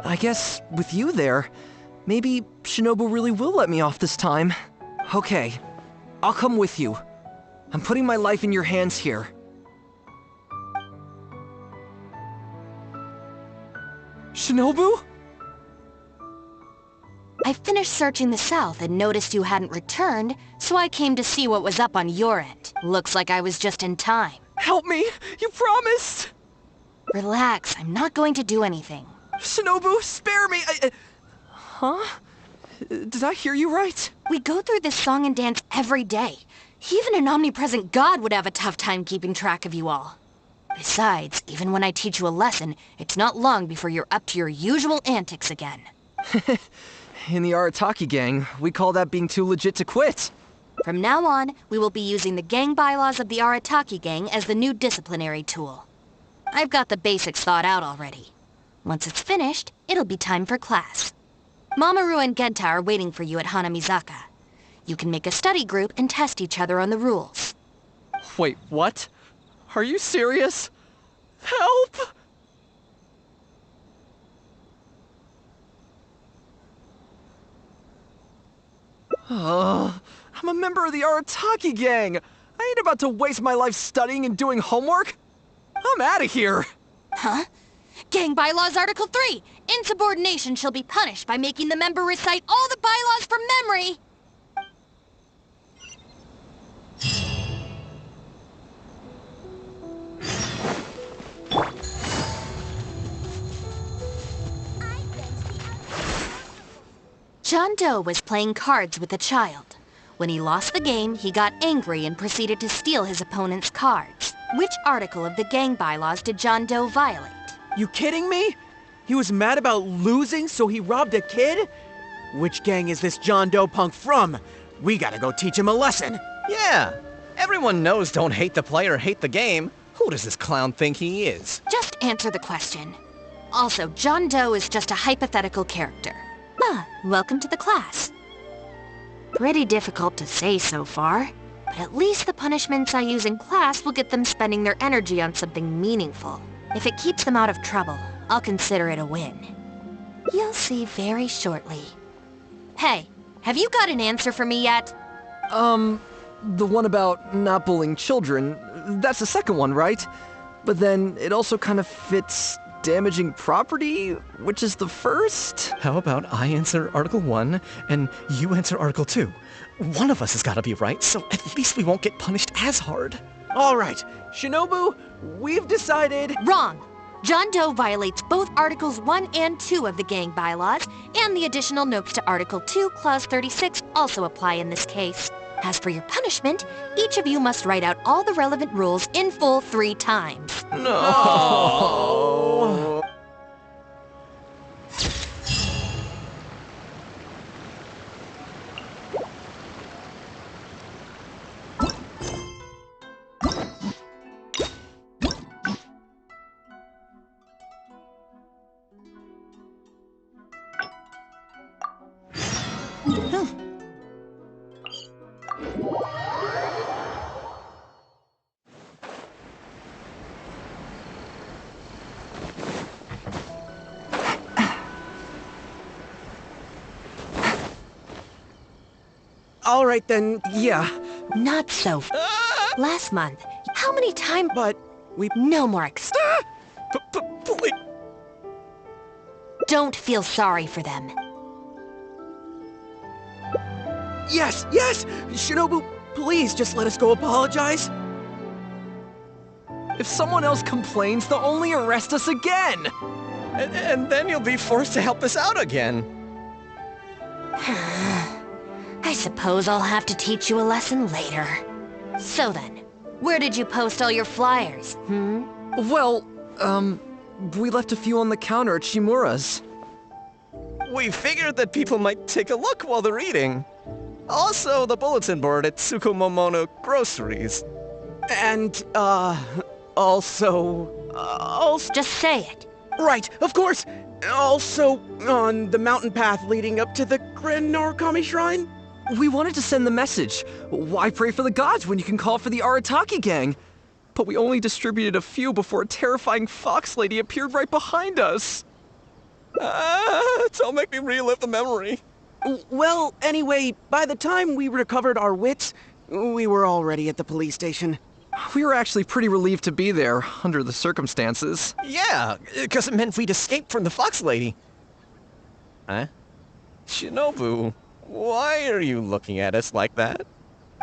I guess, with you there, maybe Shinobu really will let me off this time. Okay, I'll come with you. I'm putting my life in your hands here. Shinobu? I finished searching the south and noticed you hadn't returned, so I came to see what was up on your end. Looks like I was just in time. Help me! You promised! Relax, I'm not going to do anything. Shinobu, spare me! Huh? Did I hear you right? We go through this song and dance every day. Even an omnipresent god would have a tough time keeping track of you all. Besides, even when I teach you a lesson, it's not long before you're up to your usual antics again. In the Arataki gang, we call that being too legit to quit. From now on, we will be using the gang bylaws of the Arataki gang as the new disciplinary tool. I've got the basics thought out already. Once it's finished, it'll be time for class. Mamoru and Genta are waiting for you at Hanamizaka. You can make a study group and test each other on the rules. Wait, what? Are you serious? Help! I'm a member of the Arataki gang! I ain't about to waste my life studying and doing homework! I'm out of here! Huh? Gang Bylaws Article 3! Insubordination shall be punished by making the member recite all the bylaws from memory! John Doe was playing cards with a child. When he lost the game, he got angry and proceeded to steal his opponent's cards. Which article of the gang bylaws did John Doe violate? You kidding me? He was mad about losing, so he robbed a kid? Which gang is this John Doe punk from? We gotta go teach him a lesson. Yeah, everyone knows don't hate the player, hate the game. Who does this clown think he is? Just answer the question. Also, John Doe is just a hypothetical character. Welcome to the class. Pretty difficult to say so far, but at least the punishments I use in class will get them spending their energy on something meaningful. If it keeps them out of trouble, I'll consider it a win. You'll see very shortly. Hey, have you got an answer for me yet? The one about not bullying children, that's the second one, right? But then it also kind of fits damaging property, which is the first? How about I answer Article 1 and you answer Article 2? One of us has got to be right, so at least we won't get punished as hard. All right, Shinobu, we've decided... Wrong! John Doe violates both Articles 1 and 2 of the gang bylaws, and the additional notes to Article 2, Clause 36 also apply in this case. As for your punishment, each of you must write out all the relevant rules in full 3 times. No! All right then, yeah. Not so. Last month, how many times? But we... No more Please. Don't feel sorry for them. Yes, yes! Shinobu, please just let us go apologize. If someone else complains, they'll only arrest us again! And then you'll be forced to help us out again. I suppose I'll have to teach you a lesson later. So then, where did you post all your flyers, Well, we left a few on the counter at Shimura's. We figured that people might take a look while they're eating. Also, the bulletin board at Tsukumomono Groceries. And, also... Just say it. Right, of course! Also, on the mountain path leading up to the Grand Narukami Shrine? We wanted to send the message. Why pray for the gods when you can call for the Arataki gang? But we only distributed a few before a terrifying fox lady appeared right behind us. Don't make me relive the memory. Well, anyway, by the time we recovered our wits, we were already at the police station. We were actually pretty relieved to be there, under the circumstances. Yeah, because it meant we'd escape from the fox lady. Huh? Shinobu, why are you looking at us like that?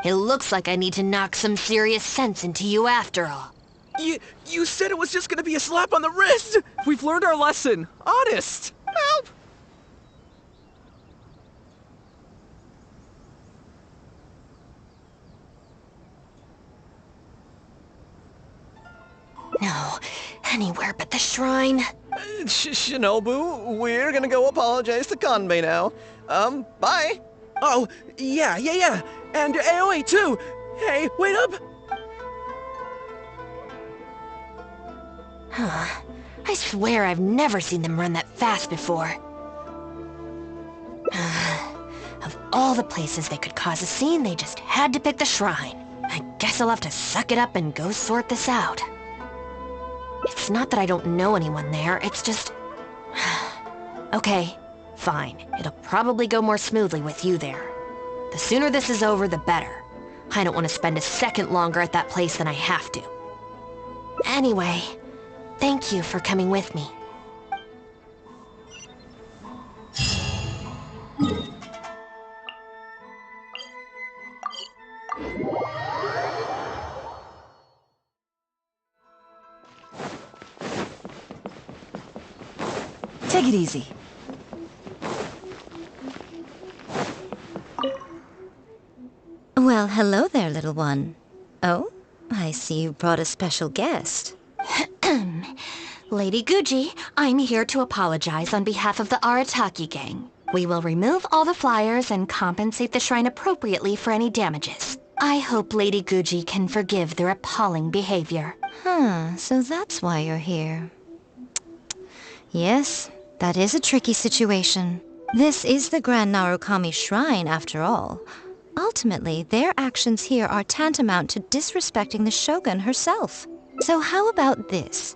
It looks like I need to knock some serious sense into you after all. You said it was just gonna be a slap on the wrist! We've learned our lesson. Honest! Help! No, anywhere but the shrine. Shinobu, we're gonna go apologize to Kanbei now. Bye. Oh, yeah. And Aoi too. Hey, wait up. Huh. I swear I've never seen them run that fast before. Of all the places they could cause a scene, they just had to pick the shrine. I guess I'll have to suck it up and go sort this out. It's not that I don't know anyone there, it's just... Okay, fine. It'll probably go more smoothly with you there. The sooner this is over, the better. I don't want to spend a second longer at that place than I have to. Anyway, thank you for coming with me. Take it easy. Well, hello there, little one. Oh, I see you brought a special guest. Lady Guji, I'm here to apologize on behalf of the Arataki gang. We will remove all the flyers and compensate the shrine appropriately for any damages. I hope Lady Guji can forgive their appalling behavior. So that's why you're here. Yes, that is a tricky situation. This is the Grand Narukami Shrine, after all. Ultimately, their actions here are tantamount to disrespecting the Shogun herself. So how about this?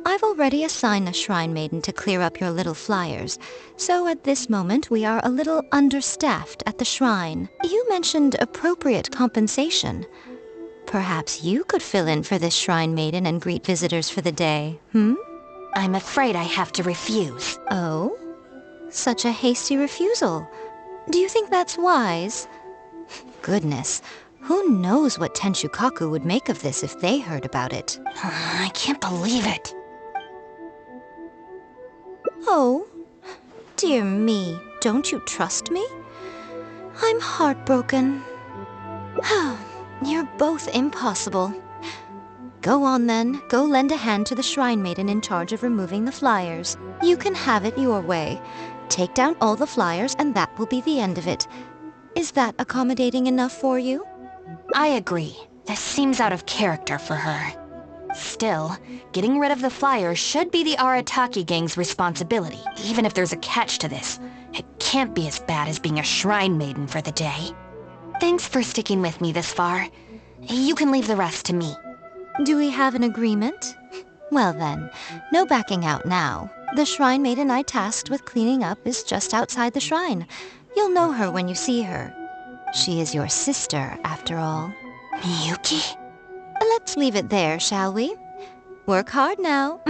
I've already assigned a shrine maiden to clear up your little flyers, so at this moment we are a little understaffed at the shrine. You mentioned appropriate compensation. Perhaps you could fill in for this shrine maiden and greet visitors for the day, I'm afraid I have to refuse. Oh? Such a hasty refusal. Do you think that's wise? Goodness, who knows what Tenshukaku would make of this if they heard about it? I can't believe it. Oh, dear me, don't you trust me? I'm heartbroken. You're both impossible. Go on then, go lend a hand to the shrine maiden in charge of removing the flyers. You can have it your way. Take down all the flyers and that will be the end of it. Is that accommodating enough for you? I agree. This seems out of character for her. Still, getting rid of the flyers should be the Arataki gang's responsibility, even if there's a catch to this. It can't be as bad as being a shrine maiden for the day. Thanks for sticking with me this far. You can leave the rest to me. Do we have an agreement? Well then, no backing out now. The shrine maiden I tasked with cleaning up is just outside the shrine. You'll know her when you see her. She is your sister, after all. Miyuki? Let's leave it there, shall we? Work hard now.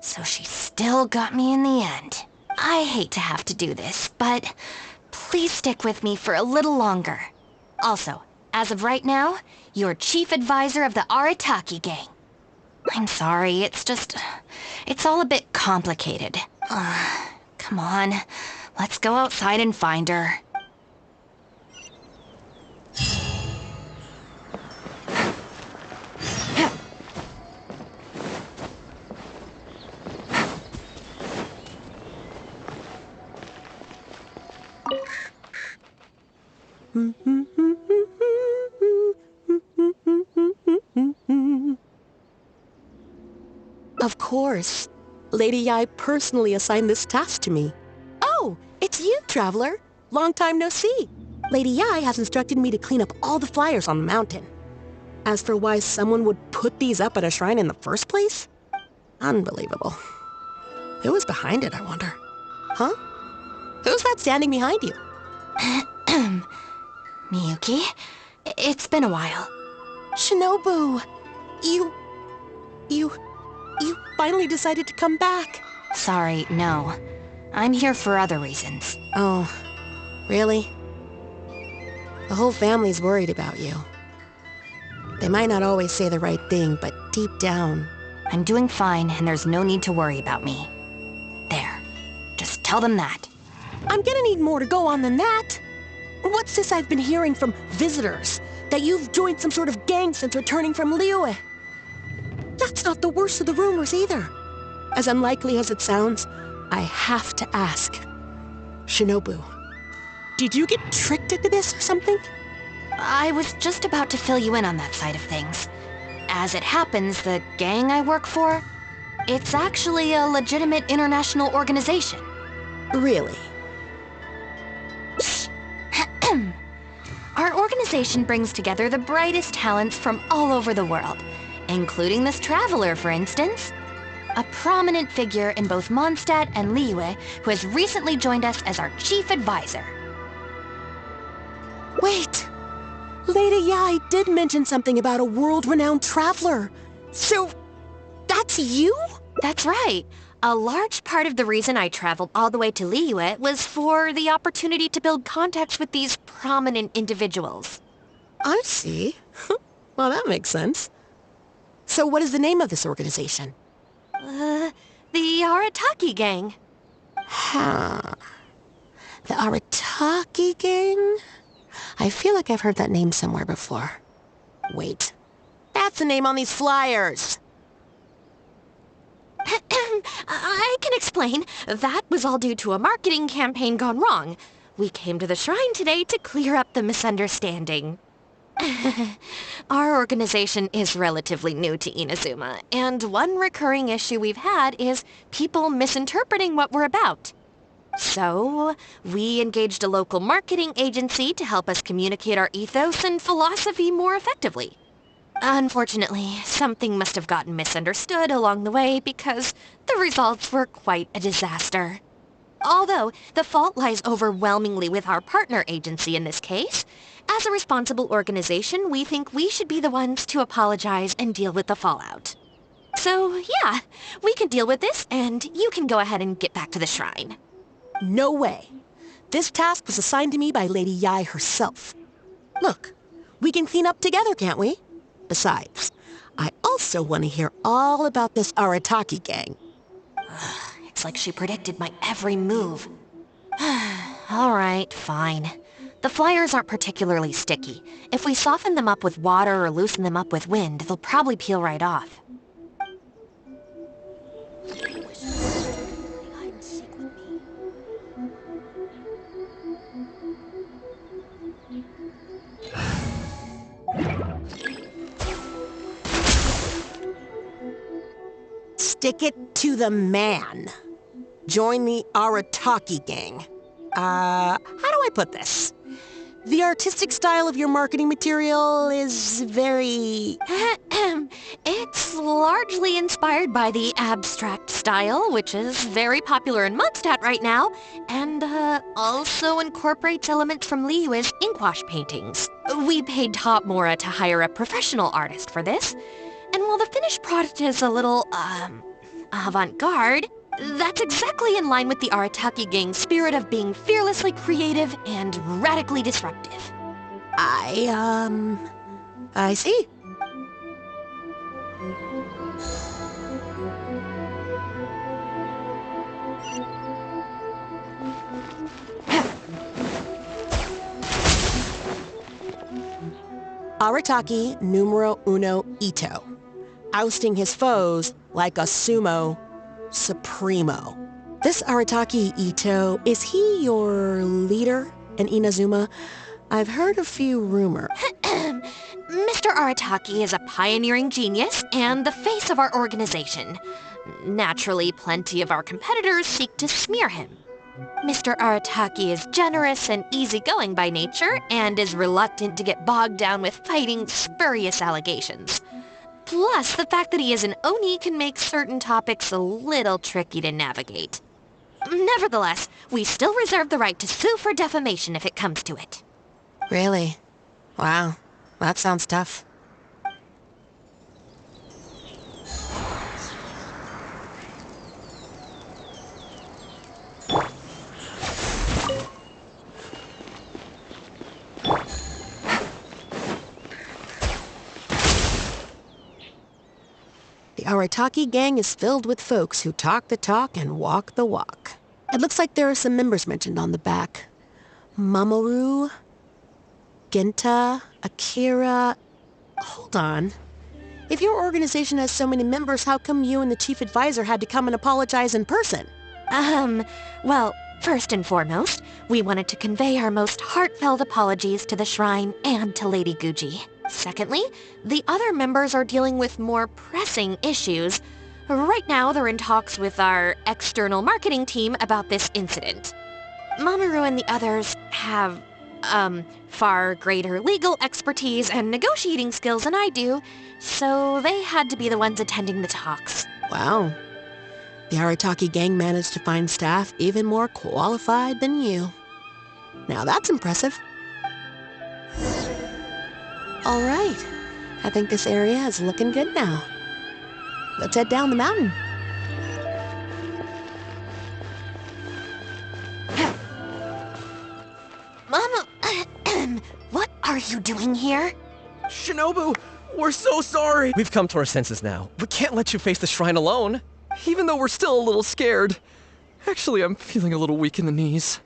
So she still got me in the end. I hate to have to do this, but please stick with me for a little longer. Also, as of right now, you're chief advisor of the Arataki gang. I'm sorry, it's all a bit complicated. Come on, let's go outside and find her. Of course. Lady Yai personally assigned this task to me. Oh, it's you, Traveler. Long time no see. Lady Yai has instructed me to clean up all the flyers on the mountain. As for why someone would put these up at a shrine in the first place? Unbelievable. Who was behind it, I wonder? Huh? Who's that standing behind you? Miyuki, it's been a while. Shinobu! You finally decided to come back. Sorry, no. I'm here for other reasons. Oh, really? The whole family's worried about you. They might not always say the right thing, but deep down... I'm doing fine, and there's no need to worry about me. There. Just tell them that. I'm gonna need more to go on than that. What's this I've been hearing from visitors? that you've joined some sort of gang since returning from Liyue. That's not the worst of the rumors either. As unlikely as it sounds, I have to ask. Shinobu, did you get tricked into this or something? I was just about to fill you in on that side of things. As it happens, the gang I work for, it's actually a legitimate international organization. Really? Our organization brings together the brightest talents from all over the world, including this traveler, for instance. A prominent figure in both Mondstadt and Liyue, who has recently joined us as our chief advisor. Wait! Lady Yai did mention something about a world-renowned traveler. So, that's you? That's right. A large part of the reason I traveled all the way to Liyue was for the opportunity to build contacts with these prominent individuals. I see. Well, that makes sense. So what is the name of this organization? The Arataki Gang. Huh. The Arataki Gang? I feel like I've heard that name somewhere before. Wait. That's the name on these flyers! I can explain. That was all due to a marketing campaign gone wrong. We came to the shrine today to clear up the misunderstanding. Our organization is relatively new to Inazuma, and one recurring issue we've had is people misinterpreting what we're about. So, we engaged a local marketing agency to help us communicate our ethos and philosophy more effectively. Unfortunately, something must have gotten misunderstood along the way because the results were quite a disaster. Although, the fault lies overwhelmingly with our partner agency in this case, as a responsible organization, we think we should be the ones to apologize and deal with the fallout. So, yeah, we can deal with this, and you can go ahead and get back to the shrine. No way. This task was assigned to me by Lady Yai herself. Look, we can clean up together, can't we? Besides, I also want to hear all about this Arataki gang. It's like she predicted my every move. All right, fine. The flyers aren't particularly sticky. If we soften them up with water or loosen them up with wind, they'll probably peel right off. Stick it to the man. Join the Arataki gang. How do I put this? The artistic style of your marketing material is very... It's largely inspired by the abstract style, which is very popular in Mondstadt right now, and also incorporates elements from Liyue's inkwash paintings. We paid Top Mora to hire a professional artist for this, and while the finished product is a little, avant-garde, that's exactly in line with the Arataki Gang's spirit of being fearlessly creative and radically disruptive. I see. Arataki numero uno Ito. Ousting his foes like a sumo supremo. This Arataki Ito, is he your leader in Inazuma? I've heard a few rumors. Mr. Arataki is a pioneering genius and the face of our organization. Naturally, plenty of our competitors seek to smear him. Mr. Arataki is generous and easygoing by nature and is reluctant to get bogged down with fighting spurious allegations. Plus, the fact that he is an Oni can make certain topics a little tricky to navigate. Nevertheless, we still reserve the right to sue for defamation if it comes to it. Really? Wow, that sounds tough. The Arataki gang is filled with folks who talk the talk and walk the walk. It looks like there are some members mentioned on the back. Mamoru, Genta, Akira... Hold on. If your organization has so many members, how come you and the chief advisor had to come and apologize in person? Well, first and foremost, we wanted to convey our most heartfelt apologies to the shrine and to Lady Guji. Secondly, the other members are dealing with more pressing issues. Right now, they're in talks with our external marketing team about this incident. Mamoru and the others have, far greater legal expertise and negotiating skills than I do, so they had to be the ones attending the talks. Wow. The Arataki gang managed to find staff even more qualified than you. Now that's impressive. All right. I think this area is looking good now. Let's head down the mountain. Mama, what are you doing here? Shinobu, we're so sorry! We've come to our senses now. We can't let you face the shrine alone. Even though we're still a little scared. Actually, I'm feeling a little weak in the knees.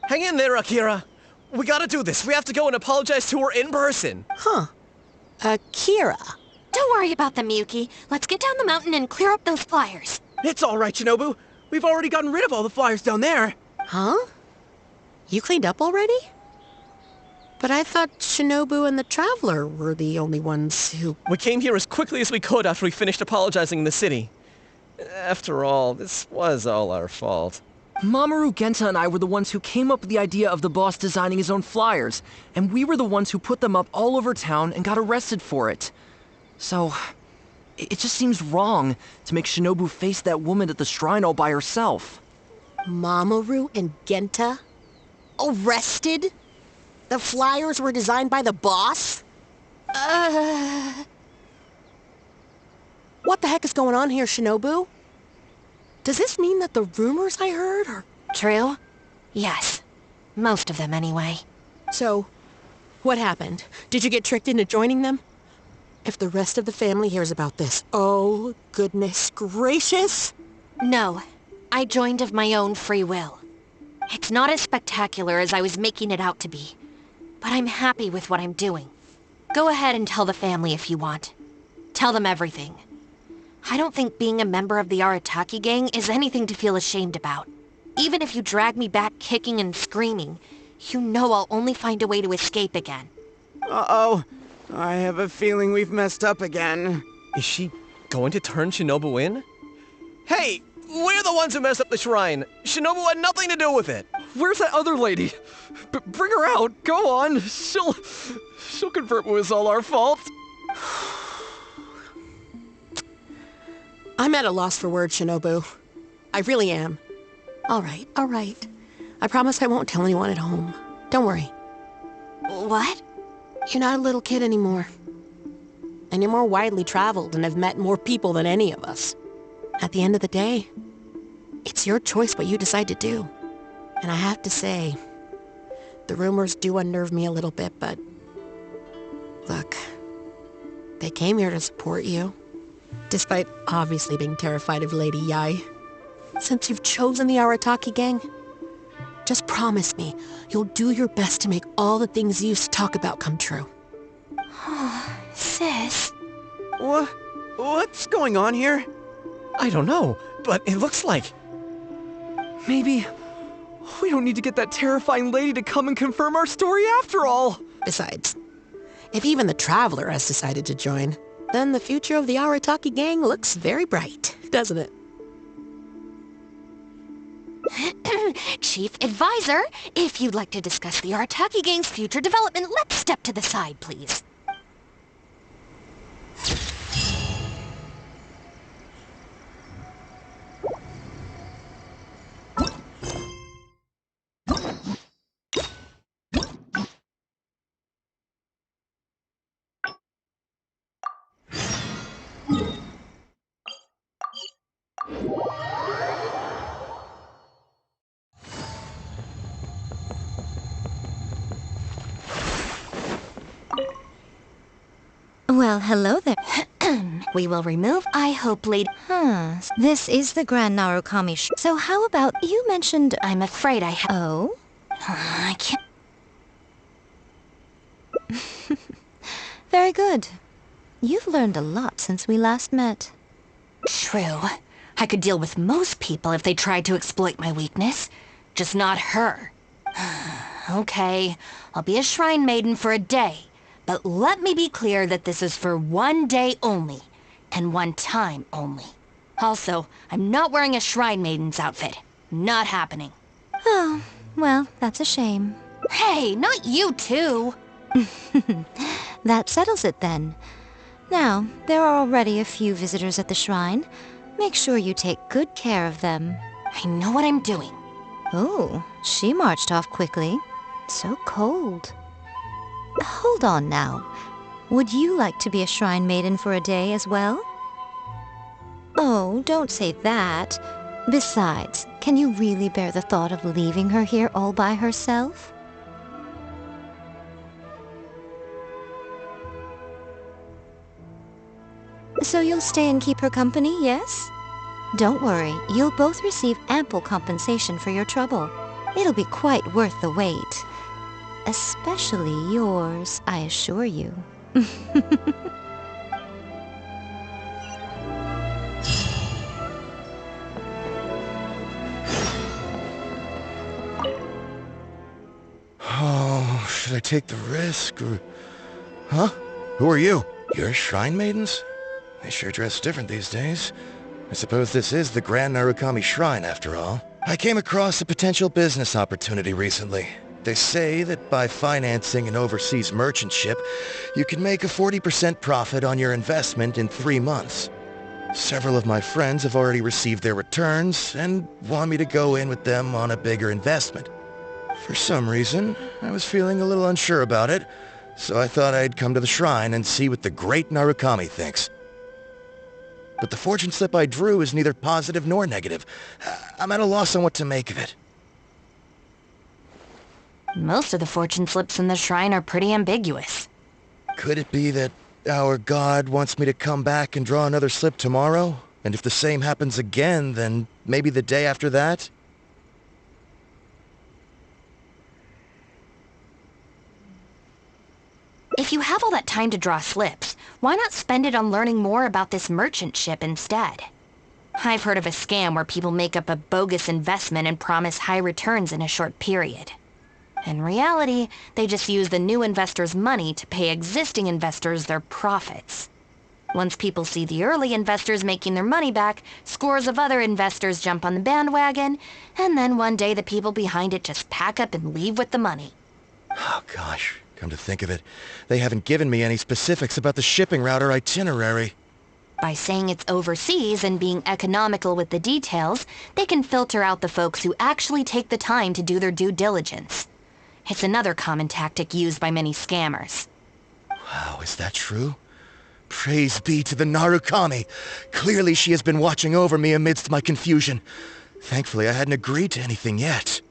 Hang in there, Akira. We gotta do this. We have to go and apologize to her in person. Huh. Akira. Don't worry about them, Yuki. Let's get down the mountain and clear up those flyers. It's all right, Shinobu. We've already gotten rid of all the flyers down there. Huh? You cleaned up already? But I thought Shinobu and the Traveler were the only ones who... We came here as quickly as we could after we finished apologizing in the city. After all, this was all our fault. Mamoru, Genta, and I were the ones who came up with the idea of the boss designing his own flyers, and we were the ones who put them up all over town and got arrested for it. So, it just seems wrong to make Shinobu face that woman at the shrine all by herself. Mamoru and Genta? Arrested? The flyers were designed by the boss? What the heck is going on here, Shinobu? Does this mean that the rumors I heard are... True? Yes. Most of them, anyway. So, what happened? Did you get tricked into joining them? If the rest of the family hears about this, oh, goodness gracious! No. I joined of my own free will. It's not as spectacular as I was making it out to be. But I'm happy with what I'm doing. Go ahead and tell the family if you want. Tell them everything. I don't think being a member of the Arataki gang is anything to feel ashamed about. Even if you drag me back kicking and screaming, you know I'll only find a way to escape again. Uh-oh. I have a feeling we've messed up again. Is she going to turn Shinobu in? Hey! We're the ones who messed up the shrine! Shinobu had nothing to do with it! Where's that other lady? Bring her out! Go on! She'll confirm it was all our fault! I'm at a loss for words, Shinobu. I really am. All right. I promise I won't tell anyone at home. Don't worry. What? You're not a little kid anymore. And you're more widely traveled and have met more people than any of us. At the end of the day, it's your choice what you decide to do. And I have to say, the rumors do unnerve me a little bit, but... Look, they came here to support you. Despite obviously being terrified of Lady Yai. Since you've chosen the Arataki gang, just promise me you'll do your best to make all the things you used to talk about come true. Sis. What's going on here? I don't know, but it looks like... Maybe we don't need to get that terrifying lady to come and confirm our story after all! Besides, if even the Traveler has decided to join, then the future of the Arataki gang looks very bright, doesn't it? Chief Advisor, if you'd like to discuss the Arataki gang's future development, let's step to the side, please. Well, hello there. We will remove, I hope, Lady... This is the Grand Narukami So how about... You mentioned... I'm afraid I have... Oh? I can't... good. You've learned a lot since we last met. True. I could deal with most people if they tried to exploit my weakness. Just not her. Okay, I'll be a shrine maiden for a day. But let me be clear that this is for one day only. And one time only. Also, I'm not wearing a shrine maiden's outfit. Not happening. Oh, well, that's a shame. Hey, not you too! That settles it then. Now, there are already a few visitors at the shrine. Make sure you take good care of them. I know what I'm doing. Oh, she marched off quickly. So cold. Hold on now. Would you like to be a shrine maiden for a day as well? Oh, don't say that. Besides, can you really bear the thought of leaving her here all by herself? So you'll stay and keep her company, yes? Don't worry, you'll both receive ample compensation for your trouble. It'll be quite worth the wait. Especially yours, I assure you. Oh, should I take the risk or... Huh? Who are you? You're shrine maidens? They sure dress different these days. I suppose this is the Grand Narukami Shrine after all. I came across a potential business opportunity recently. They say that by financing an overseas merchant ship, you can make a 40% profit on your investment in 3 months. Several of my friends have already received their returns and want me to go in with them on a bigger investment. For some reason, I was feeling a little unsure about it, so I thought I'd come to the shrine and see what the great Narukami thinks. But the fortune slip I drew is neither positive nor negative. I'm at a loss on what to make of it. Most of the fortune slips in the shrine are pretty ambiguous. Could it be that our god wants me to come back and draw another slip tomorrow? And if the same happens again, then maybe the day after that? If you have all that time to draw slips, why not spend it on learning more about this merchant ship instead? I've heard of a scam where people make up a bogus investment and promise high returns in a short period. In reality, they just use the new investors' money to pay existing investors their profits. Once people see the early investors making their money back, scores of other investors jump on the bandwagon, and then one day the people behind it just pack up and leave with the money. Oh gosh, come to think of it, they haven't given me any specifics about the shipping route or itinerary. By saying it's overseas and being economical with the details, they can filter out the folks who actually take the time to do their due diligence. It's another common tactic used by many scammers. Wow, is that true? Praise be to the Narukami! Clearly she has been watching over me amidst my confusion. Thankfully I hadn't agreed to anything yet.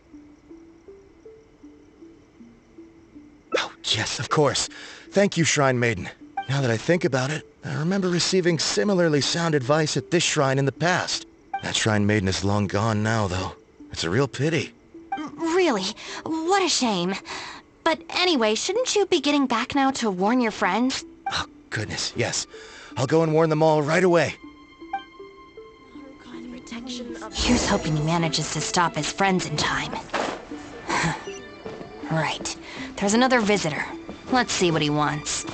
Oh, yes, of course. Thank you, Shrine Maiden. Now that I think about it, I remember receiving similarly sound advice at this shrine in the past. That Shrine Maiden is long gone now, though. It's a real pity. Really? What a shame. But anyway, shouldn't you be getting back now to warn your friends? Oh, goodness, yes. I'll go and warn them all right away. Here's hoping he manages to stop his friends in time. Right. There's another visitor. Let's see what he wants.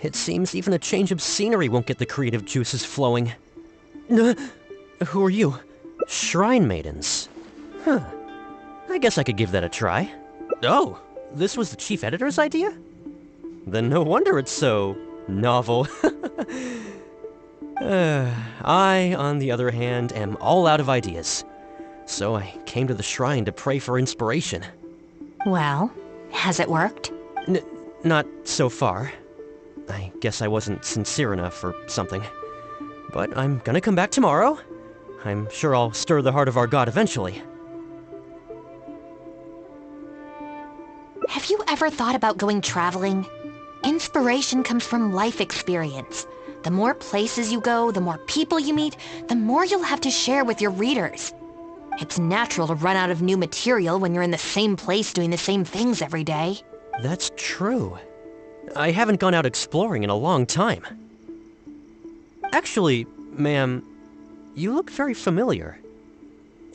It seems even a change of scenery won't get the creative juices flowing. Who are you? Shrine maidens. Huh. I guess I could give that a try. Oh, this was the chief editor's idea? Then no wonder it's so novel. I, on the other hand, am all out of ideas. So I came to the shrine to pray for inspiration. Well, has it worked? Not so far. I guess I wasn't sincere enough or something. But I'm gonna come back tomorrow. I'm sure I'll stir the heart of our god eventually. Have you ever thought about going traveling? Inspiration comes from life experience. The more places you go, the more people you meet, the more you'll have to share with your readers. It's natural to run out of new material when you're in the same place doing the same things every day. That's true. I haven't gone out exploring in a long time. Actually, ma'am, you look very familiar.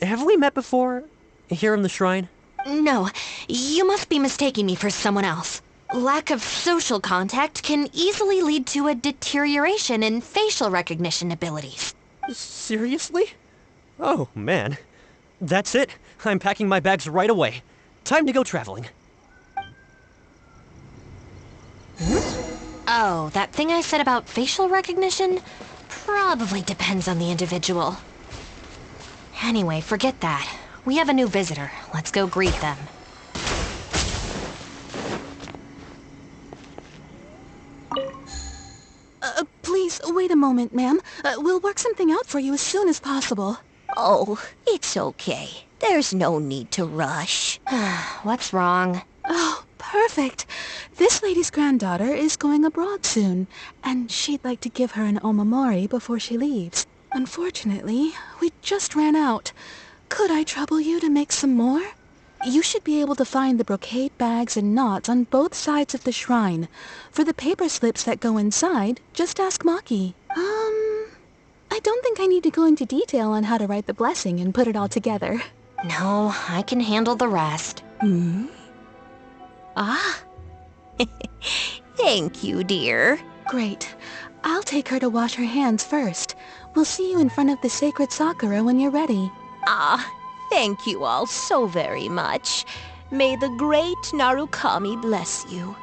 Have we met before? Here in the shrine? No, you must be mistaking me for someone else. Lack of social contact can easily lead to a deterioration in facial recognition abilities. Seriously? Oh, man. That's it. I'm packing my bags right away. Time to go traveling. Oh, that thing I said about facial recognition? Probably depends on the individual. Anyway, forget that. We have a new visitor. Let's go greet them. Please, wait a moment, ma'am. We'll work something out for you as soon as possible. Oh, it's okay. There's no need to rush. What's wrong? Oh, perfect. This lady's granddaughter is going abroad soon, and she'd like to give her an omamori before she leaves. Unfortunately, we just ran out. Could I trouble you to make some more? You should be able to find the brocade bags and knots on both sides of the shrine. For the paper slips that go inside, just ask Maki. I don't think I need to go into detail on how to write the blessing and put it all together. No, I can handle the rest. Ah. Thank you, dear. Great. I'll take her to wash her hands first. We'll see you in front of the sacred Sakura when you're ready. Ah, thank you all so very much. May the great Narukami bless you.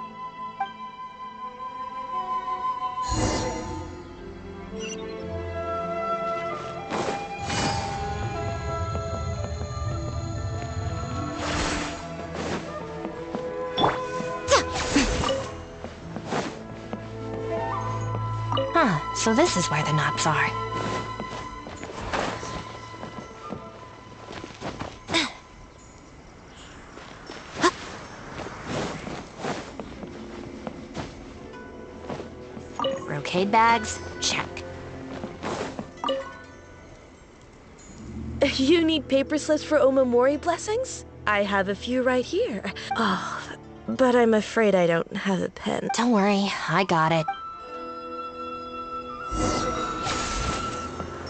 So this is where the knots are. Brocade bags, check. You need paper slips for omamori blessings? I have a few right here. Oh, but I'm afraid I don't have a pen. Don't worry, I got it.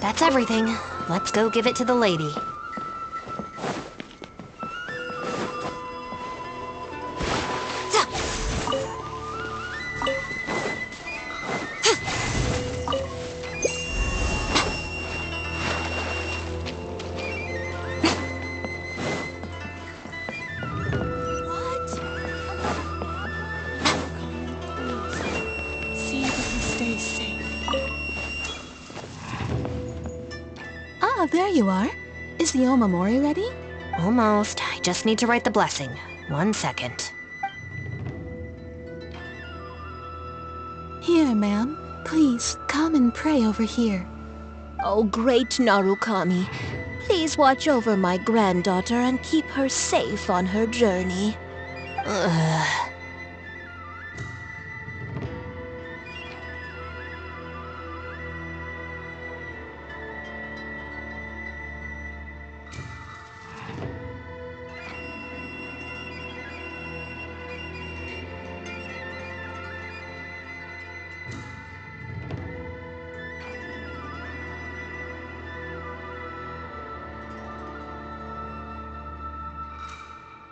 That's everything. Let's go give it to the lady. See if we can stay safe. Ah, there you are. Is the omamori ready? Almost. I just need to write the blessing. 1 second. Here, ma'am. Please, come and pray over here. Oh, great Narukami, please watch over my granddaughter and keep her safe on her journey. Ugh.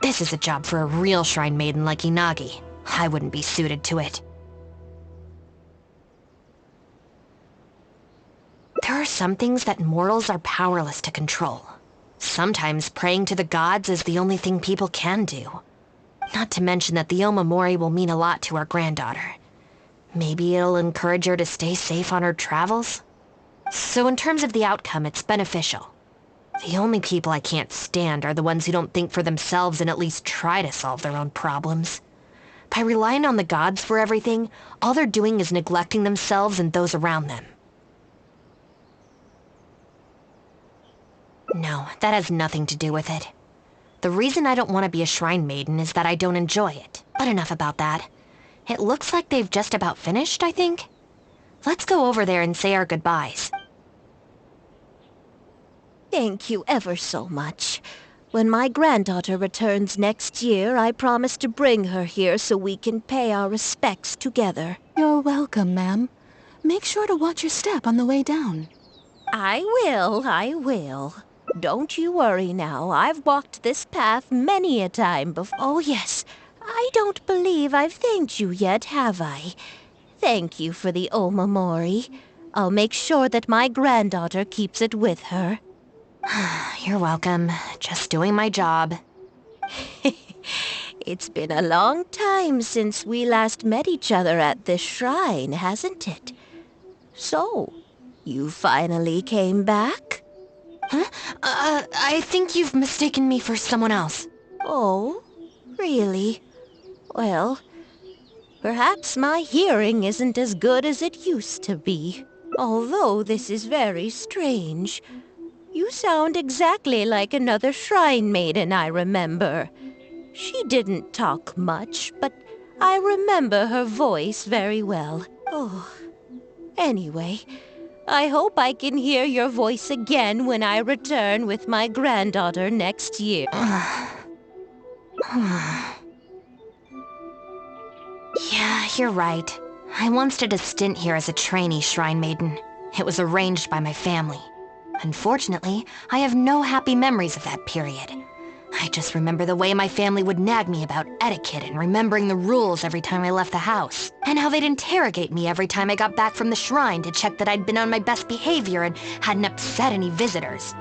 This is a job for a real shrine maiden like Inagi. I wouldn't be suited to it. There are some things that mortals are powerless to control. Sometimes praying to the gods is the only thing people can do. Not to mention that the omamori will mean a lot to our granddaughter. Maybe it'll encourage her to stay safe on her travels? So in terms of the outcome, it's beneficial. The only people I can't stand are the ones who don't think for themselves and at least try to solve their own problems. By relying on the gods for everything, all they're doing is neglecting themselves and those around them. No, that has nothing to do with it. The reason I don't want to be a shrine maiden is that I don't enjoy it. But enough about that. It looks like they've just about finished, I think. Let's go over there and say our goodbyes. Thank you ever so much. When my granddaughter returns next year, I promise to bring her here so we can pay our respects together. You're welcome, ma'am. Make sure to watch your step on the way down. I will. Don't you worry now. I've walked this path many a time before. Oh, yes. I don't believe I've thanked you yet, have I? Thank you for the omamori. I'll make sure that my granddaughter keeps it with her. You're welcome. Just doing my job. It's been a long time since we last met each other at this shrine, hasn't it? So, you finally came back? Huh? I think you've mistaken me for someone else. Oh, really? Well, perhaps my hearing isn't as good as it used to be. Although this is very strange. You sound exactly like another shrine maiden I remember. She didn't talk much, but I remember her voice very well. Oh, anyway, I hope I can hear your voice again when I return with my granddaughter next year. Yeah, you're right. I once did a stint here as a trainee shrine maiden. It was arranged by my family. Unfortunately, I have no happy memories of that period. I just remember the way my family would nag me about etiquette and remembering the rules every time I left the house, and how they'd interrogate me every time I got back from the shrine to check that I'd been on my best behavior and hadn't upset any visitors.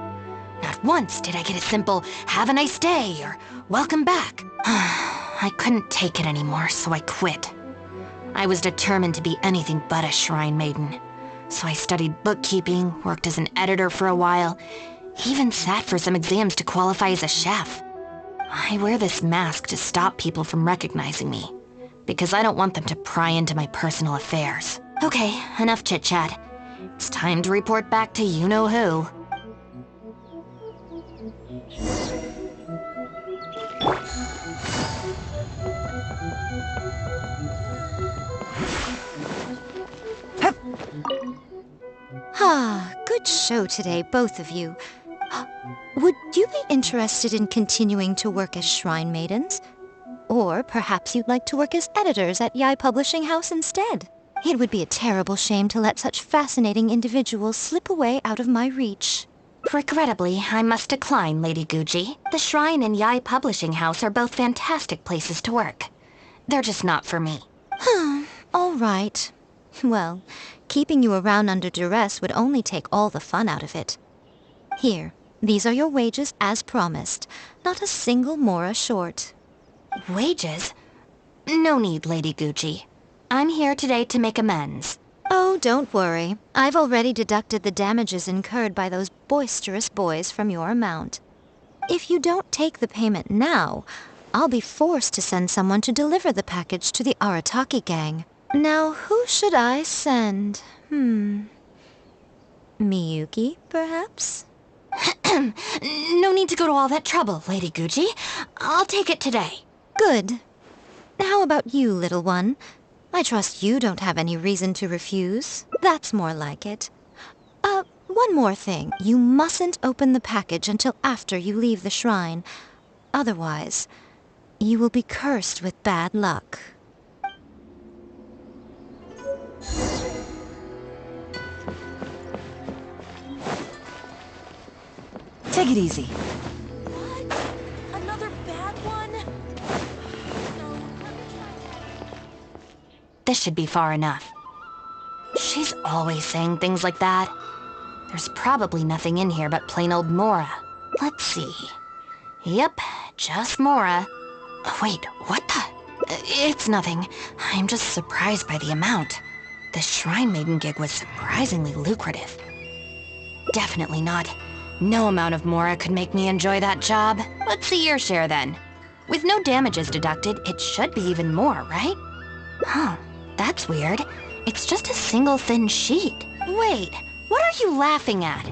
Not once did I get a simple, "Have a nice day," or "Welcome back." I couldn't take it anymore, so I quit. I was determined to be anything but a shrine maiden. So I studied bookkeeping, worked as an editor for a while, even sat for some exams to qualify as a chef. I wear this mask to stop people from recognizing me, because I don't want them to pry into my personal affairs. Okay, enough chit-chat. It's time to report back to you-know-who. Ah, good show today, both of you. Would you be interested in continuing to work as shrine maidens? Or perhaps you'd like to work as editors at Yai Publishing House instead? It would be a terrible shame to let such fascinating individuals slip away out of my reach. Regrettably, I must decline, Lady Guji. The Shrine and Yai Publishing House are both fantastic places to work. They're just not for me. All right. Well, keeping you around under duress would only take all the fun out of it. Here, these are your wages as promised. Not a single mora short. Wages? No need, Lady Guji. I'm here today to make amends. Oh, don't worry. I've already deducted the damages incurred by those boisterous boys from your amount. If you don't take the payment now, I'll be forced to send someone to deliver the package to the Arataki gang. Now, who should I send? Miyuki, perhaps? No need to go to all that trouble, Lady Guji. I'll take it today. Good. How about you, little one? I trust you don't have any reason to refuse. That's more like it. One more thing. You mustn't open the package until after you leave the shrine. Otherwise, you will be cursed with bad luck. Take it easy. What? Another bad one? This should be far enough. She's always saying things like that. There's probably nothing in here but plain old mora. Let's see. Yep, just mora. Oh, wait, what the? It's nothing. I'm just surprised by the amount. The Shrine Maiden gig was surprisingly lucrative. Definitely not. No amount of mora could make me enjoy that job. Let's see your share then. With no damages deducted, it should be even more, right? Huh, that's weird. It's just a single thin sheet. Wait, what are you laughing at?